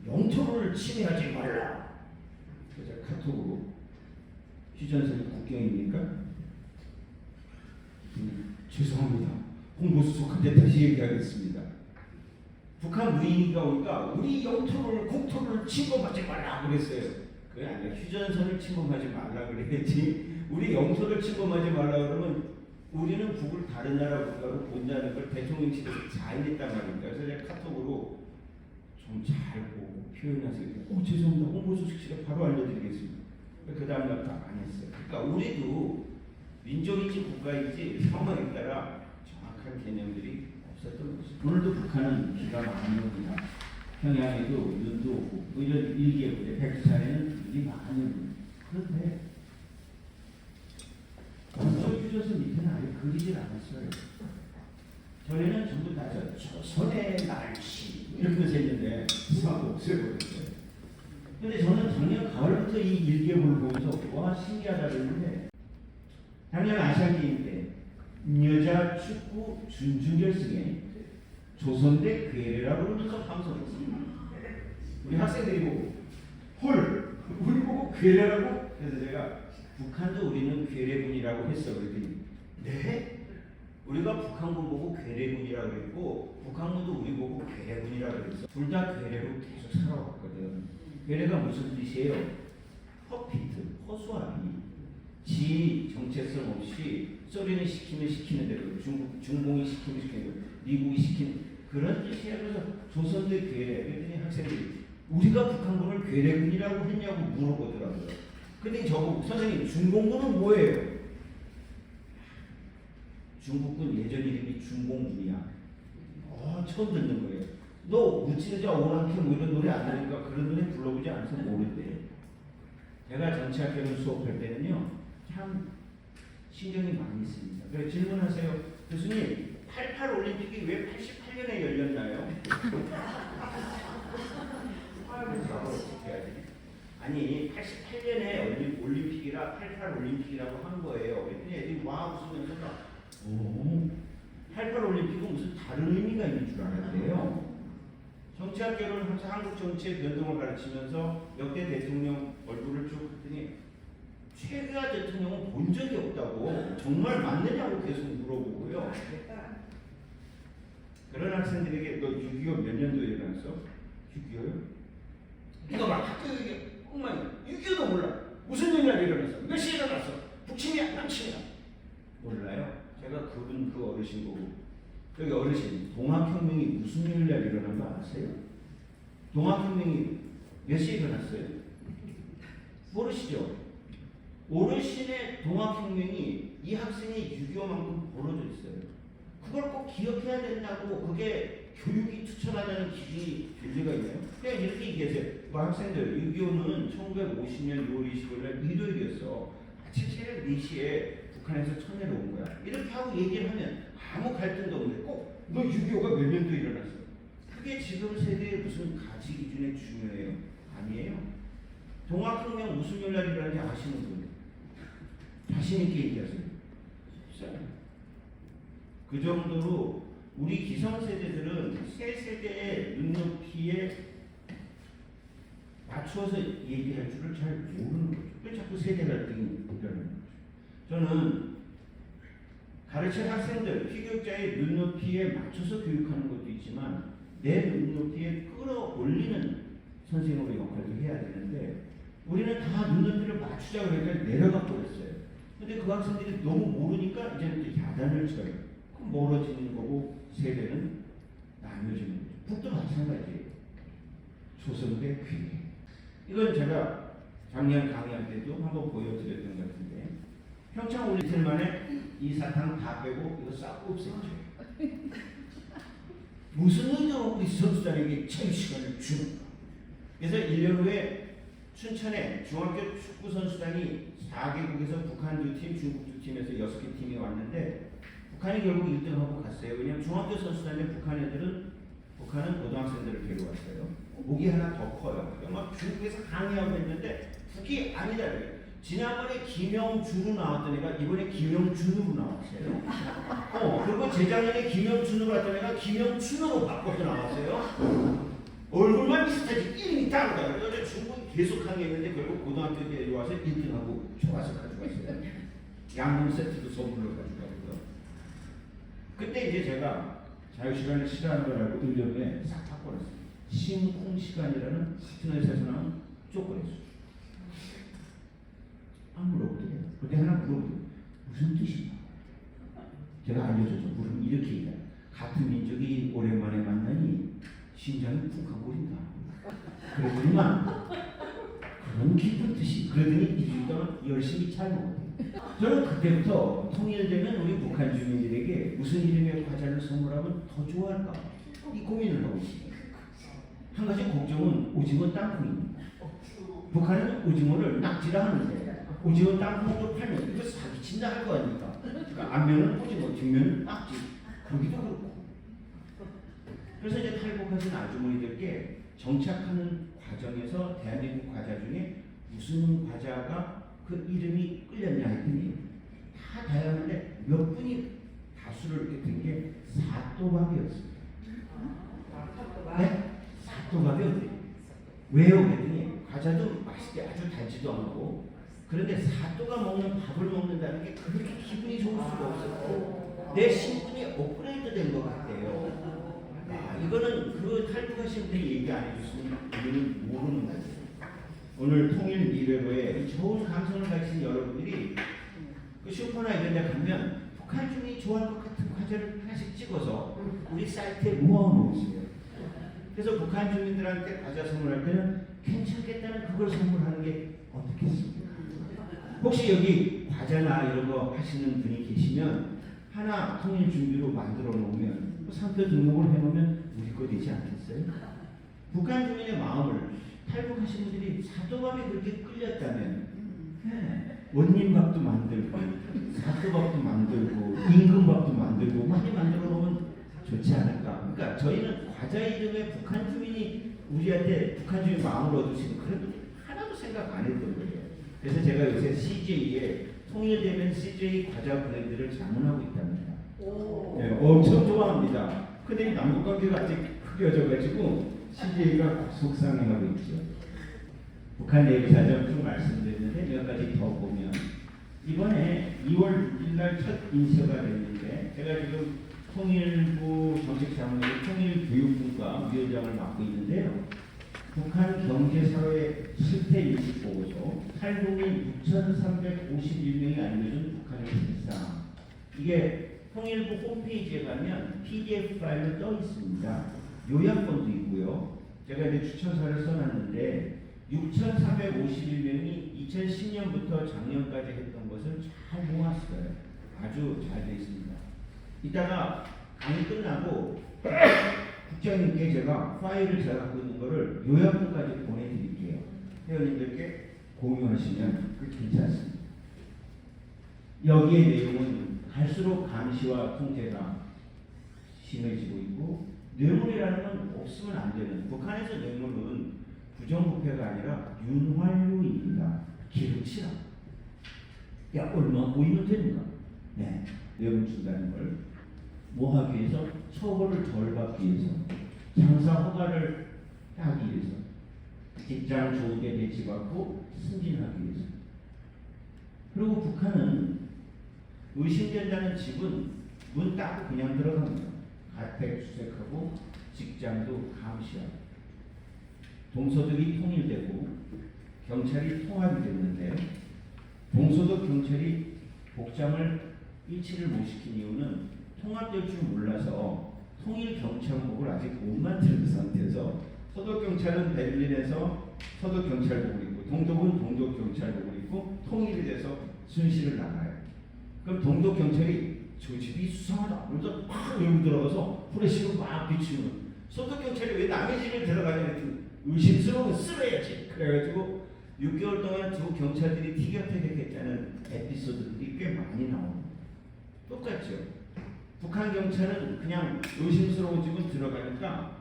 영토를 침해하지 말라. 그래서 카톡으로 휴전선이 국경입니까? 죄송합니다. 홍보수석한테 다시 얘기하겠습니다. 북한 무인기가 오니까 우리 영토를 국토를 침범하지 말라 그랬어요. 그게 아니라 휴전선을 침범하지 말라 그랬지. 우리 영토를 침범하지 말라 그러면 우리는 북을 다른 나라 국가로 본다는 걸 대통령실에서 잘 했단 말입니다. 그래서 제가 카톡으로 좀 잘 보고 표현하세요. 죄송합니다. 홍보수석실에 바로 알려드리겠습니다. 그 다음날부터 안 했어요. 그러니까 우리도 민족인지 국가인지 상황에 따라 정확한 개념들이 없었던 것이죠. 오늘도 북한은 비가 많이 옵니다. 평양에도 눈도 오고 뭐 이런 일개부대 백두산에는 눈이 많이 옵니다. 그런데 북쪽 휴전선 밑에는 아예 그리질 않았어요. 전에는 전부 다 조선의 날씨 이렇게 했는데 사고 없애버렸어요. 근데 저는 작년 가을부터 이 일개부를 보면서 와 신기하다 그랬는데 작년 아시안게임 때 여자 축구 준결승에 조선 대 괴뢰라고 그러면서 방송했습니다. 우리 학생들이 보고 헐 우리 보고 괴뢰라고? 그래서 제가 북한도 우리는 괴뢰군이라고 했어 그랬더니 네? 우리가 북한군 보고 괴뢰군이라고 그랬고 북한군도 우리 보고 괴뢰군이라고 그랬어. 둘 다 괴뢰로 계속 살아왔거든. 괴뢰가 무슨 뜻이에요? 퍼피트, 허수아비. 지 정체성 없이 소련이 시키면 시키는 대로 중공이 시키면 시키는 대로 미국이 시키는 그런 뜻이야. 그래서 조선대 괴뢰 그랬더니 학생들이 우리가 북한군을 괴뢰군이라고 했냐고 물어보더라고요. 근데 저보고 선생님 중공군은 뭐예요? 중국군 예전 이름이 중공군이야. 처음 듣는 거예요. 너 우찌르자 오랑캐 뭐 이런 노래 안 들으니까 그런 노래 불러보지 않아서 모른대. 제가 정치학개론 수업할 때는요 참 신경이 많이 씁니다. 그래서 질문하세요. 교수님 88 올림픽이 왜 88년에 열렸나요? 아니 88년에 올림픽이라 88 올림픽이라고 한 거예요. 그랬더니 애들이 와 웃으면서 88 올림픽은 무슨 다른 의미가 있는 줄 알았대요. 정치학개론은 항상 한국 정치의 변동을 가르치면서 역대 대통령 얼굴을 쭉 봤더니 최규하 대통령은 본 적이 없다고 정말 맞느냐고 계속 물어보고요. 그런 학생들에게 너 6.25 몇 년도에 일어났어? 6.25요? 이거 막 학교 얘기 엉망이야. 6.25도 몰라. 무슨 일날 일어났어? 몇 시에 일어났어? 북침이야? 남침이야? 몰라요. 제가 그분 그 어르신 보고 여기 어르신 동학혁명이 무슨 일날 일어난 거 아세요? 동학혁명이 몇 시에 일어났어요? 모르시죠? 어르신의 동학혁명이 이 학생의 6.25만큼 벌어져 있어요. 그걸 꼭 기억해야 된다고 그게 교육이 투철하다는 기준이 될 리가 있나요? 그냥 이렇게 얘기하세요. 학생들 6.25는 1950년 6월 25일 날 일요일이었어. 아침 새벽 4시에 북한에서 천내로 온 거야. 이렇게 하고 얘기를 하면 아무 갈등도 없는데 꼭 너 6.25가 몇 년도에 일어났어? 그게 지금 세대의 무슨 가치 기준에 중요해요? 아니에요. 동학혁명 무슨 요일날 일어나는지 아시는 분? 자신 있게 얘기하세요. 그 정도로 우리 기성세대들은 새 세대의 눈높이에 맞추어서 얘기할 줄을 잘 모르는 거죠. 그래서 자꾸 세대 갈등이 일어나는 거죠. 저는 가르칠 학생들, 피교육자의 눈높이에 맞춰서 교육하는 것도 있지만 내 눈높이에 끌어올리는 선생님의 역할도 해야 되는데 우리는 다 눈높이를 맞추자고 그러니까 내려가 버렸어요. 근데 그 학생들이 너무 모르니까 이제는 또 야단을 쳐요. 그럼 멀어지는 거고 세대는 나뉘어지는 거죠. 북도 마찬가지예요. 조선 대 귀. 이건 제가 작년 강의할 때도 한번 보여드렸던 것 같은데 평창 올림픽 만에 이 사탕 다 빼고 이거 싹 없앴죠. 무슨 의도로 우리 선수단에게 체육 시간을 주는가. 그래서 1년 후에 춘천에 중학교 축구 선수단이 4개국에서 북한 2팀, 중국 2팀에서 6개 팀이 왔는데 북한이 결국 1등하고 갔어요. 왜냐하면 중학교 선수단에 북한은 고등학생들을 데려왔어요. 목이 하나 더 커요. 막 중국에서 강의하고 있는데 북이 아니다. 지난번에 김영준으로 나왔던 애가 이번에 김영준으로 나왔어요. 그리고 재작년에 김영준으로 왔던 애가 김영춘으로 바꿔서 나왔어요. 얼굴만 비슷하지 이름이 다르다. 그래서 중국이 계속 강의했는데 결국 고등학교 때 와서 1등하고 좋아서 가져갔어요. 양념 세트도 선물로 가져가고요. 그때 이제 제가 자유시간을 싫어하는 걸 알고 1년 후에 싹 바꿔놨어요. 신콩시간이라는 같은 회사에서 나온 쪼꼬레수. 물어보더래요. 그때 하나 물어보더래요. 무슨 뜻이냐? 제가 알려줬죠. 무슨 이렇게 얘기해요. 같은 민족이 오랜만에 만나니 심장이 쿵쾅거린다. 그러더니만 그런 기쁜 뜻이. 그러더니 일주일 동안 열심히 잘 먹었대요. 저는 그때부터 통일되면 우리 북한 주민들에게 무슨 이름의 과자를 선물하면 더 좋아할까 이 고민을 하고 있습니다. 한 가지 걱정은 오징어 땅콩입니다. 북한은 오징어를 낙지라 하는데 오징어 땅콩으로 팔면 이거 사기친다 할 거 아닙니까? 그러니까 앞면은 오징어, 뒷면은 낙지. 그러기도 그렇고. 그래서 이제 탈북하신 아주머니들께 정착하는 과정에서 대한민국 과자 중에 무슨 과자가 그 이름이 끌렸냐 했더니 다 다양한데 몇 분이 다수를 이렇게 든 게 사또밥이었습니다. 네? 사또밥이 어때요? 왜요? 그랬더니 과자도 맛있게 아주 달지도 않고 그런데 사또가 먹는 밥을 먹는다는 게 그렇게 기분이 좋을 수가 없었고 내 신분이 업그레이드 된 것 같아요. 이거는 그 탈북하신 분이 얘기 안 해줬으면 우리는 모르는 거예요. 오늘 통일 미래로에 좋은 감성을 가진 여러분들이 그 슈퍼나 이런 데 가면 북한 중이 좋아할 것 같은 과자를 하나씩 찍어서 우리 사이트에 모아놓으세요. 그래서 북한 주민들한테 과자 선물할 때는 괜찮겠다는 그걸 선물하는 게 어떻겠습니까? 혹시 여기 과자나 이런 거 하시는 분이 계시면 하나 통일 준비로 만들어 놓으면 상표 등록을 해놓으면 우리 거 되지 않겠어요? 북한 주민의 마음을 탈북하신 분들이 사또밥에 그렇게 끌렸다면 원님밥도 만들고 사또밥도 만들고 임금밥도 만들고 많이 만들어 놓으면 좋지 않을까. 그러니까 저희는 과자 이름에 북한 주민이 우리한테 북한 주민 마음을 얻으시는 그런 분 하나도 생각 안 했던 거예요. 그래서 제가 요새 CJ에 통일되면 CJ 과자 브랜드를 자문하고 있답니다. 네, 엄청 좋아합니다. 근데 남북관계가 아직 흐려져가지고 CJ가 속상해하고 있죠. 북한 내부사정 쭉 말씀드렸는데 몇 가지 더 보면 이번에 2월 6일날 첫 인쇄가 됐는데 제가 지금 통일부 정책자문회 통일교육분과 위원장을 맡고 있는데요. 북한 경제사회 실태인식 보고서 탈북민 6,351명이 알려준 북한의 실상. 이게 통일부 홈페이지에 가면 PDF 파일로 떠 있습니다. 요약본도 있고요. 제가 이제 추천서를 써놨는데 6,351명이 2010년부터 작년까지 했던 것을 잘 모았어요. 아주 잘 되어 있습니다. 이따가 강의 끝나고 국장님께 제가 파일을 제가 갖고 있는 거를 요약본까지 보내드릴게요. 회원님들께 공유하시면 괜찮습니다. 여기에 내용은 갈수록 감시와 통제가 심해지고 있고 뇌물이라는 건 없으면 안 되는, 북한에서 뇌물은 부정부패가 아니라 윤활유입니다. 기름치라. 야 얼마 보이면 되는가? 네, 뇌물 준다는 걸 뭐 하기 위해서? 처벌을 덜 받기 위해서, 장사 허가를 하기 위해서, 직장 좋은데 배치받고 승진하기 위해서. 그리고 북한은 의심된다는 집은 문 닫고 그냥 들어갑니다. 가택 수색하고 직장도 감시하고 동서독이 통일되고 경찰이 통합이 됐는데 동서독 경찰이 복장을 일치를 못 시킨 이유는 통합될 줄 몰라서 통일 경찰국을 아직 못 만드는 상태에서 서독 경찰은 베를린에서 서독 경찰국을 입고 동독은 동독 경찰국을 입고 통일이 돼서 순시를 나가요. 그럼 동독 경찰이 저 집이 수상하다. 그래서 막 여기 들어가서 후레쉬로 막 비추는. 서독 경찰이 왜 남의 집에 들어가냐 했더니 의심스러우면 쓸어야지. 그래가지고 6개월 동안 두 경찰들이 티격태격했다는 에피소드들이 꽤 많이 나옵니다. 똑같죠. 북한 경찰은 그냥 의심스러운 집은 들어가니까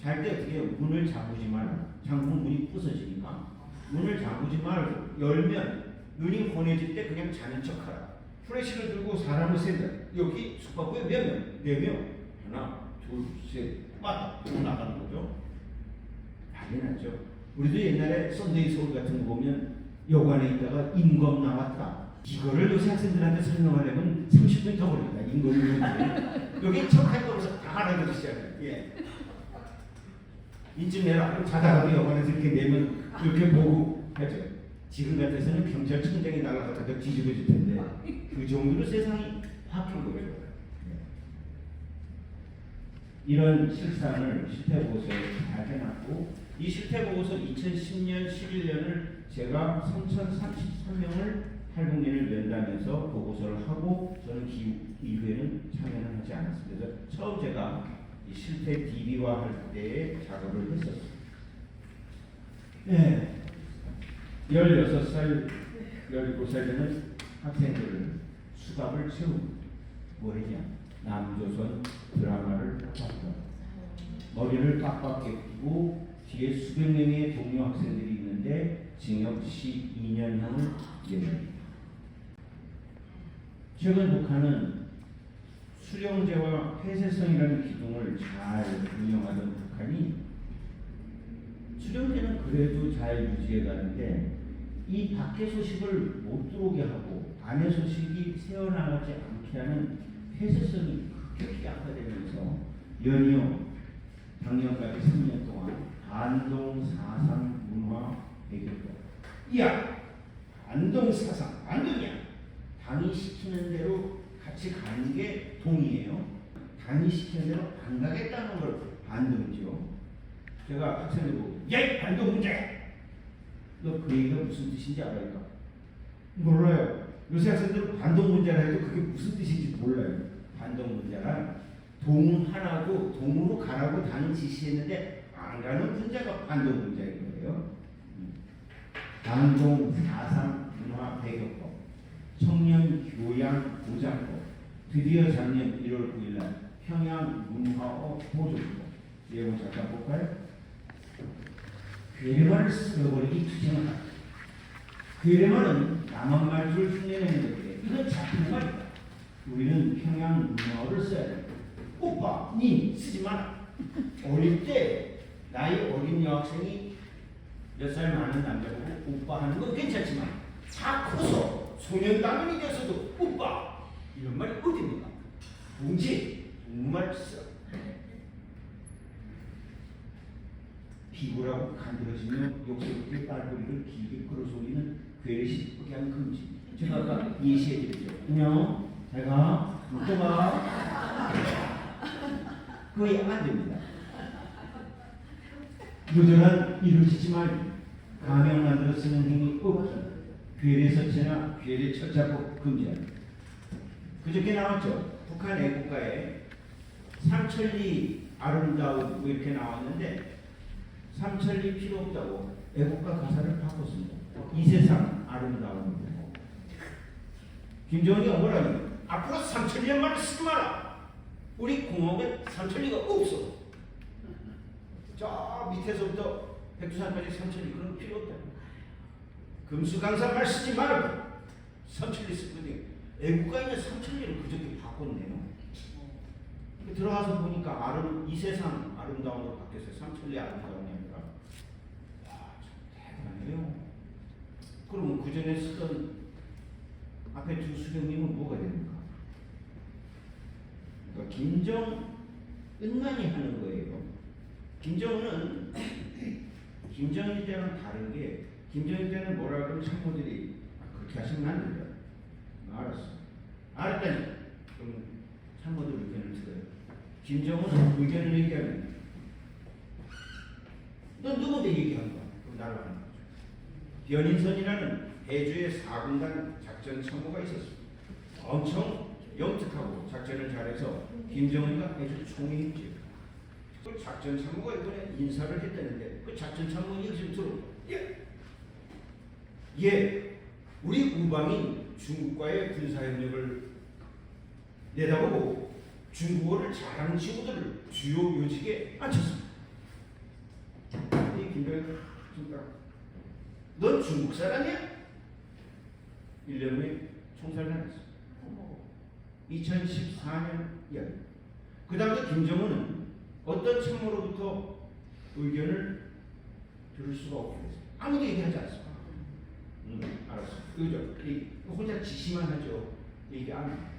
잘 때 어떻게 해요? 문을 잠그지 말라. 잠그면 문이 부서지니까 문을 잠그지 말고 열면 눈이 환해질 때 그냥 자는 척하라. 프레시를 들고 사람을 센다. 여기 숙박부에 몇 명? 4명. 하나, 둘, 셋, 맞다. 그러고 나가는 거죠. 난리 났죠. 우리도 옛날에 썬데이 서울 같은 거 보면 여관에 있다가 임금 나왔다. 이거를 요새 학생들한테 설명하려면 30분 더 걸립니다. 임금이 뭐지? 여기 척할 거면서 다 알아듣기 시작해요. 예. 인증해라. 그럼 자다가도 여관에서 이렇게 내면 이렇게 보고 하죠. 지금 같아서는 경찰청장이 날아가다가 뒤집어질 텐데 그 정도로 세상이 바뀐 거죠. 이런 실상을 실태보고서에 잘 해놨고 이 실태보고서 2010년 11년을 제가 3,033명을 탈북민을 면담해서 보고서를 하고 저는 이후에는 참여는 하지 않았습니다. 그래서 처음 제가 이 실태 DB화 할 때에 작업을 했었습니다. 네. 16살, 17살 되는 학생들을 수갑을 채우고 뭐 했냐? 남조선 드라마를 봤다. 머리를 빡빡 깎고 뒤에 수백 명의 동료 학생들이 있는데 징역 12년형을 예고합니다. 최근 북한은 수령제와 폐쇄성이라는 기둥을 잘 운영하던 북한이 수령제는 그래도 잘 유지해 가는데 이 밖의 소식을 못 들어오게 하고 안의 소식이 새어나가지 않게 하는 폐쇄성이 급격히 약화되면서 연이어 작년까지 3년 동안 반동 사상 문화 배격과 이야 반동 사상 반동이야. 당이 시키는 대로 같이 가는 게 동이에요. 당이 시키는 대로 안 가겠다는 걸 반동이죠. 제가 학생들 보고 야 반동 문제! 너 그 얘기가 무슨 뜻인지 알아요? 몰라요. 요새 학생들은 반동 문제라 해도 그게 무슨 뜻인지 몰라요. 반동 문제란 동 하라고 동으로 가라고 당은 지시했는데 안 가는 분자가 반동 분자인 거예요. 당동 4.3 문화 배교법, 청년 교양 보장법, 드디어 작년 1월 9일날 평양 문화업 보조법. 내용 잠깐 볼까요? 괴뢰말을 쓸어버리기 투쟁을 합니다. 괴뢰말은 남한 말투를 흉내내는 건데 이건 잡힌 말이다. 우리는 평양 문화어를 써야 된다. 오빠, 니 쓰지 마라. 어릴 때 나이 어린 여학생이 몇 살 많은 남자보고 오빠 하는 건 괜찮지만 다 커서 소년단원이 돼서도 오빠 이런 말이 어딥니까? 동지 정말 써. 비굴하고 간드러지며 욕설스럽게 빨꼬리를 길게 끌어소리는 괴뢰식 흑양 금지. 제가 아까 예시해드렸죠. 안녕, 잘가, 또 봐. 거의 안 됩니다. 요절한 이루어지지 말고 가명 만들어 쓰는 행위 없기, 괴뢰서체나 괴뢰처자법 금지합니다. 그저께 나왔죠. 북한 애국가에 삼천리 아름다움 뭐 이렇게 나왔는데 삼천리 필요 없다고 애국가 가사를 바꿨습니다. 이 세상 아름다움을 보고 김정은이가 뭐라니? 앞으로 삼천리란 말을 쓰지 마라. 우리 공업에 삼천리가 없어. 저 밑에서부터 백두산까지 삼천리 그런 필요 없다. 금수강산 말 쓰지 말고 삼천리 쓰거든요. 애국가에 있는 삼천리를 그저께 바꿨네요. 들어가서 보니까 이 세상 아름다움으로 바뀌었어요. 삼천리 아름다움이 아니라. 와, 참 대단해요. 그러면 그 전에 쓰던 앞에 두 수령님은 뭐가 됩니까? 그러니까 김정은만이 하는 거예요. 김정은은 김정일 때랑 다른 게 김정일 때는 뭐라 그러면 참모들이 그렇게 하시면 안 된다. 알았어. 알았다니. 그럼 참모들 의견을 들어요. 김정은은 의견을 얘기하면 넌 누구한테 얘기한 거야? 그럼 나를 하는 거죠. 변인선이라는 해주의 4군단 작전 참모가 있었습니다. 엄청 영특하고 작전을 잘해서 김정은이가 해주 총회했죠. 그 작전 참모가 이번에 인사를 했다는데 그 작전 참모 얘기 좀 들어. 예, 우리 우방이 중국과의 군사협력을 내다보고 중국어를 잘하는 친구들을 주요 요직에 앉혔습니다. 이 김정은이 넌 중국 사람이야? 1년 후에 총살을 당했어. 2014년 이야기. 그 다음부터 김정은은 어떤 참모로부터 의견을 들을 수가 없게 됐어요. 아무도 얘기하지 않습니다. 알았어. 그죠? 혼자 지시만 하죠. 얘기 안 해요.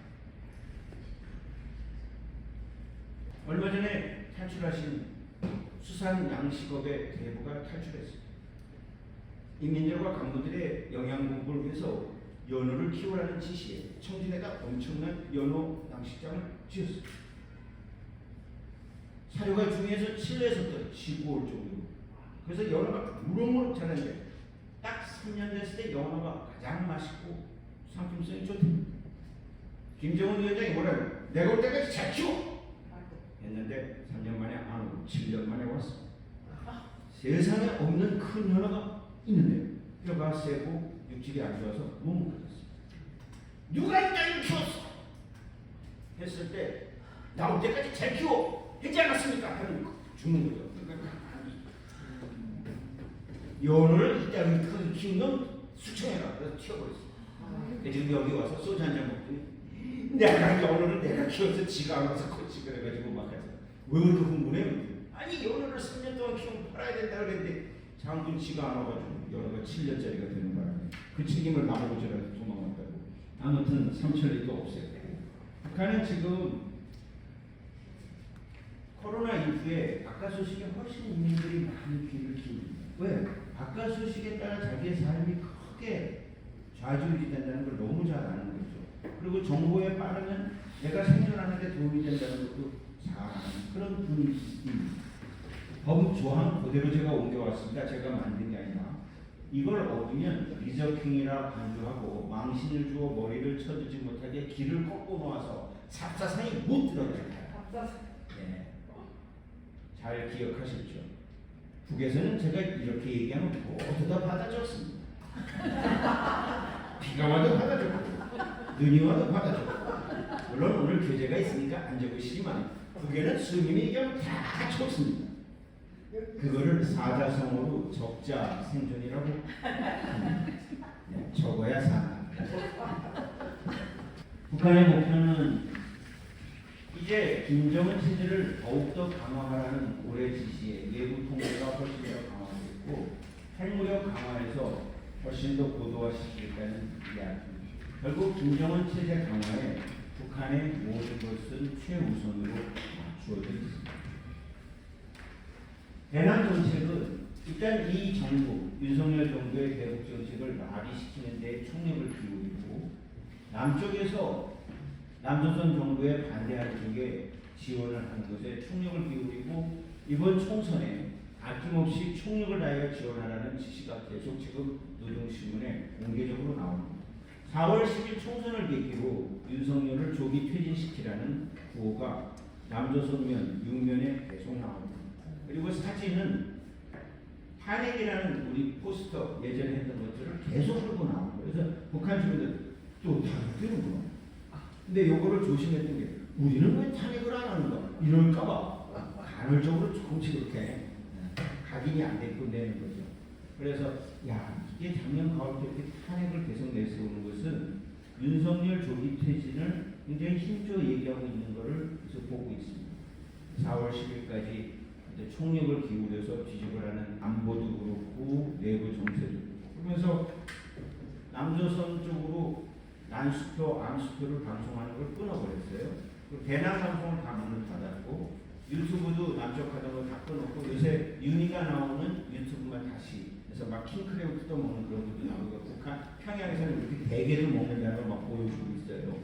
얼마 전에 탈출하신 수산 양식업의 대부가 탈출했습니다. 인민들과 강부들의 영양 공부를 위해서 연어를 키우라는 지시에 청진에다 엄청난 연어 양식장을 지었습니다. 사료가 중에서 칠레에서부터 지고 올 정도로. 그래서 연어가 무럭무럭 자라는데 딱 3년 됐을 때 연어가 가장 맛있고 상품성이 좋답니다. 김정은 위원장이 뭐라고? 내가 올 때까지 잘 키워! 했는데 3년 만에 안 오고 7년 만에 왔어. 세상에 없는 큰 연어가 있는데 뼈가 세고 육질이 안 좋아서 못 먹었어. 누가 이 땅을 키웠어? 했을 때 나올 때까지 잘 키워! 했지 않았습니까? 하면 죽는 거죠. 연어를 이 땅에 크게 키우면 수청해라. 그래서 튀어버렸어. 지금 여기 와서 소주 한잔 먹더니 내가 연어를 내가 키워서 지가 안 와서 컸지. 그래가지고 막 해서 왜 그렇게 흥분해? 아니 연어를 3년 동안 키우면 팔아야 된다 그랬는데 장군 지가 안 와가지고 연어가 7년짜리가 되는 바람에 그 책임을 나보고 저라 도망갔다고. 아무튼 삼천리도 없앴고 북한은 지금 코로나 이후에 바깥 소식에 훨씬 인민들이 많이 귀를 기울입니다. 왜? 바깥 소식에 따라 자기의 삶이 크게 좌지우지 된다는 걸 너무 잘 아는 거죠. 그리고 정보에 빠르면 내가 생존하는 데 도움이 된다는 것도 잘 아는 그런 분위기입니다. 법 조항 그대로 제가 옮겨왔습니다. 제가 만든 게 아니라 이걸 얻으면 리저킹이라 간주하고 망신을 주어 머리를 쳐주지 못하게 길을 꺾고 놓아서 삽사상이 못 들어가요. 네. 잘 기억하셨죠? 북에서는 제가 이렇게 얘기하면 모두 다 받아줬습니다. 비가 와도 받아줬고 눈이 와도 받아줬고 물론 오늘 교재가 있으니까 안 적으시지만 북에는 스님이 얘기하면 다 좋습니다. 그거를 사자성어로 적자 생존이라고 네, 적어야 산다. 북한의 목표는 이제 김정은 체제를 더욱더 강화하라는 올해 지시에 내부 통제가 훨씬 더 강화됐고 핵무력 강화에서 훨씬 더 고도화시키겠다는 이야기입니다. 결국 김정은 체제 강화에 북한의 모든 것은 최우선으로 맞추어져 있습니다. 대남 정책은 일단 이 정부, 윤석열 정부의 대북 정책을 마비시키는 데 총력을 기울이고 남쪽에서 남조선 정부에 반대하는 쪽에 지원을 하는 것에 총력을 기울이고 이번 총선에 아낌없이 총력을 다해 지원하라는 지시가 계속 지금 노동신문에 공개적으로 나옵니다. 4월 10일 총선을 계기로 윤석열을 조기 퇴진시키라는 구호가 남조선면 6면에 계속 나옵니다. 그리고 사진은 탄핵이라는 우리 포스터 예전에 했던 것들을 계속 들고 나옵니다. 그래서 북한 주민들 또다 웃기는구나. 근데 요거를 조심했던 게 우리는 왜 탄핵을 안 하는가 이럴까봐 간헐적으로 조금씩 이렇게 각인이 안 되고 내는 거죠. 그래서 야 이게 작년 가을 때 이렇게 탄핵을 계속 내세우는 것은 윤석열 조기 퇴진을 굉장히 힘줘 얘기하고 있는 것을 계속 보고 있습니다. 4월 10일까지 총력을 기울여서 뒤집어라는 안보도 그렇고 내부 정세도 그렇고 그러면서 남조선 쪽으로 난수표, 암수표를 방송하는 걸 끊어버렸어요. 대남 방송을 다 문을 닫았고 유튜브도 남쪽 하던 걸 다 끊었고 요새 윤희가 나오는 유튜브만 다시 그래서 막 킹크랩을 뜯어먹는 그런 것도 나오고 북한 평양에서는 이렇게 대게를 먹는다는 걸 막 보여주고 있어요.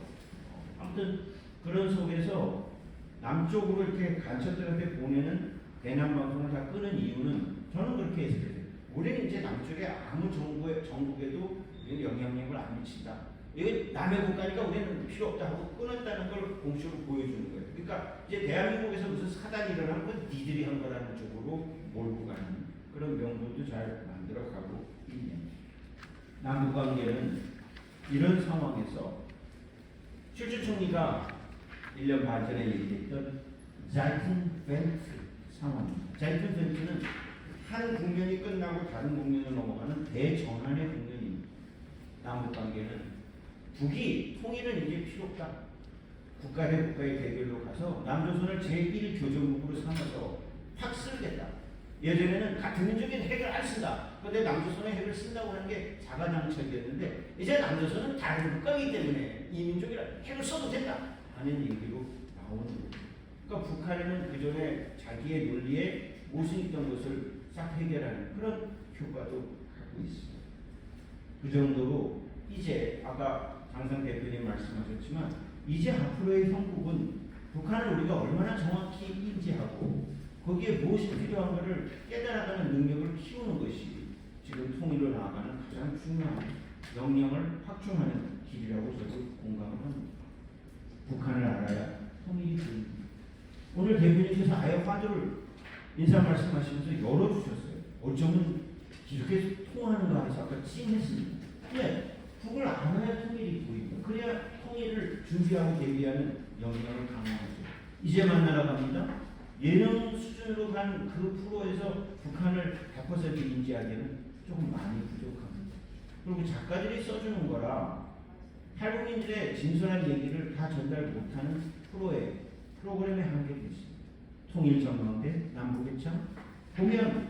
아무튼 그런 속에서 남쪽으로 이렇게 간첩들한테 보내는 대남 방송을 다 끄는 이유는 저는 그렇게 해석해요. 우리는 이제 남쪽에 아무 정국에도 영향력을 안 미친다. 이게 남의 국가니까 우리는 필요 없다 하고 끊었다는 걸 공식으로 보여주는 거예요. 그러니까 이제 대한민국에서 무슨 사단이 일어나는 건 니들이 한 거라는 쪽으로 몰고 가는 그런 명분도 잘 만들어가고 있네요. 남북관계는 이런 상황에서 슈츠 총리가 1년 반 전에 얘기했던 자이튼벤트 상황입니다. 자이튼벤트는 한 국면이 끝나고 다른 국면으로 넘어가는 대전환의 국면입니다. 남북관계는 북이 통일은 이제 필요 없다. 국가 대 국가의 대결로 가서 남조선을 제1교전국으로 삼아서 확 쓸겠다. 예전에는 같은 민족인 핵을 안 쓴다. 그런데 남조선의 핵을 쓴다고 하는 게 자가당착이었는데 이제 남조선은 다른 국가이기 때문에 이 민족이라 핵을 써도 된다 하는 얘기로 나오는 거죠. 그러니까 북한에는 그전에 자기의 논리에 모순있던 것을 싹 해결하는 그런 효과도 갖고 있습니다. 그 정도로 이제 아까 장성 대표님 말씀하셨지만 이제 앞으로의 형국은 북한을 우리가 얼마나 정확히 인지하고 거기에 무엇이 필요한가를 깨달아가는 능력을 키우는 것이 지금 통일로 나아가는 가장 중요한 역량을 확충하는 길이라고 저도 공감을 합니다. 북한을 알아야 통일이 됩니다. 오늘 대표님께서 아예 화두를 인사 말씀하시면서 열어주셨어요. 어쩌면 이렇게 통하는가 해서 아까 찡했습니다. 네. 북을 알아야 통일이 보입니다. 그래야 통일을 준비하고 대비하는 역량을 강화하죠. 이제 만나러 갑니다. 예능 수준으로 간 그 프로에서 북한을 100% 인지하기에는 조금 많이 부족합니다. 그리고 작가들이 써주는 거라 탈북민들의 진솔한 얘기를 다 전달 못하는 프로그램의 한계도 있습니다. 통일전망대, 남북의창 보면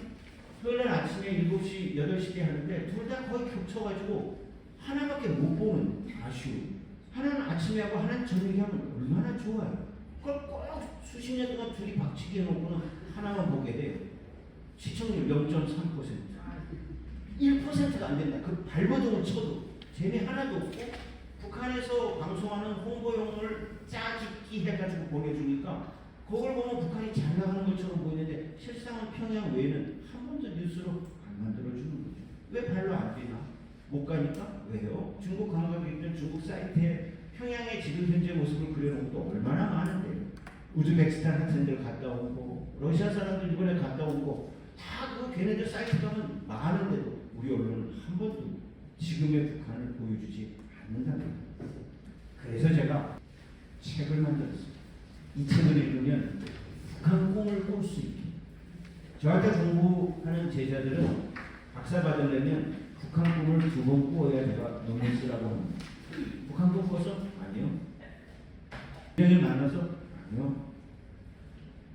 토요일 아침에 7시, 8시에 하는데 둘 다 거의 겹쳐가지고 하나밖에 못 보는 아쉬움. 하나는 아침에 하고 하나는 저녁에 하면 얼마나 좋아요. 그걸 꼭 수십 년 동안 둘이 박치기 해놓고는 하나만 보게 돼요. 시청률 0.3%. 1%가 안 된다. 그 발버둥을 쳐도 재미 하나도 없고 북한에서 방송하는 홍보용을 짜깁기 해가지고 보내주니까 그걸 보면 북한이 잘 나가는 것처럼 보이는데 실상은 평양 외에는 한 번도 뉴스로 안 만들어주는 거죠. 왜 발로 안 뛰나? 못 가니까? 왜요? 중국 관광객들 중국 사이트에 평양의 지금 현재 모습을 그려놓은 것도 얼마나 많은데요. 우즈베키스탄 학생들 갔다 오고 러시아 사람들 이번에 갔다 오고 다 그 걔네들 사이트 가면 많은데도 우리 언론은 한 번도 지금의 북한을 보여주지 않는다는 거예요. 그래서 제가 책을 만들었어요. 이 책을 읽으면 북한 꿈을 꿀 수 있게. 저한테 공부하는 제자들은 박사 받으려면 북한 꿈을 2번 꾸어야 제가 논문 쓰라고 합니다. 북한 꿈 꿔서? 아니요. 인연을 만나서? 아니요.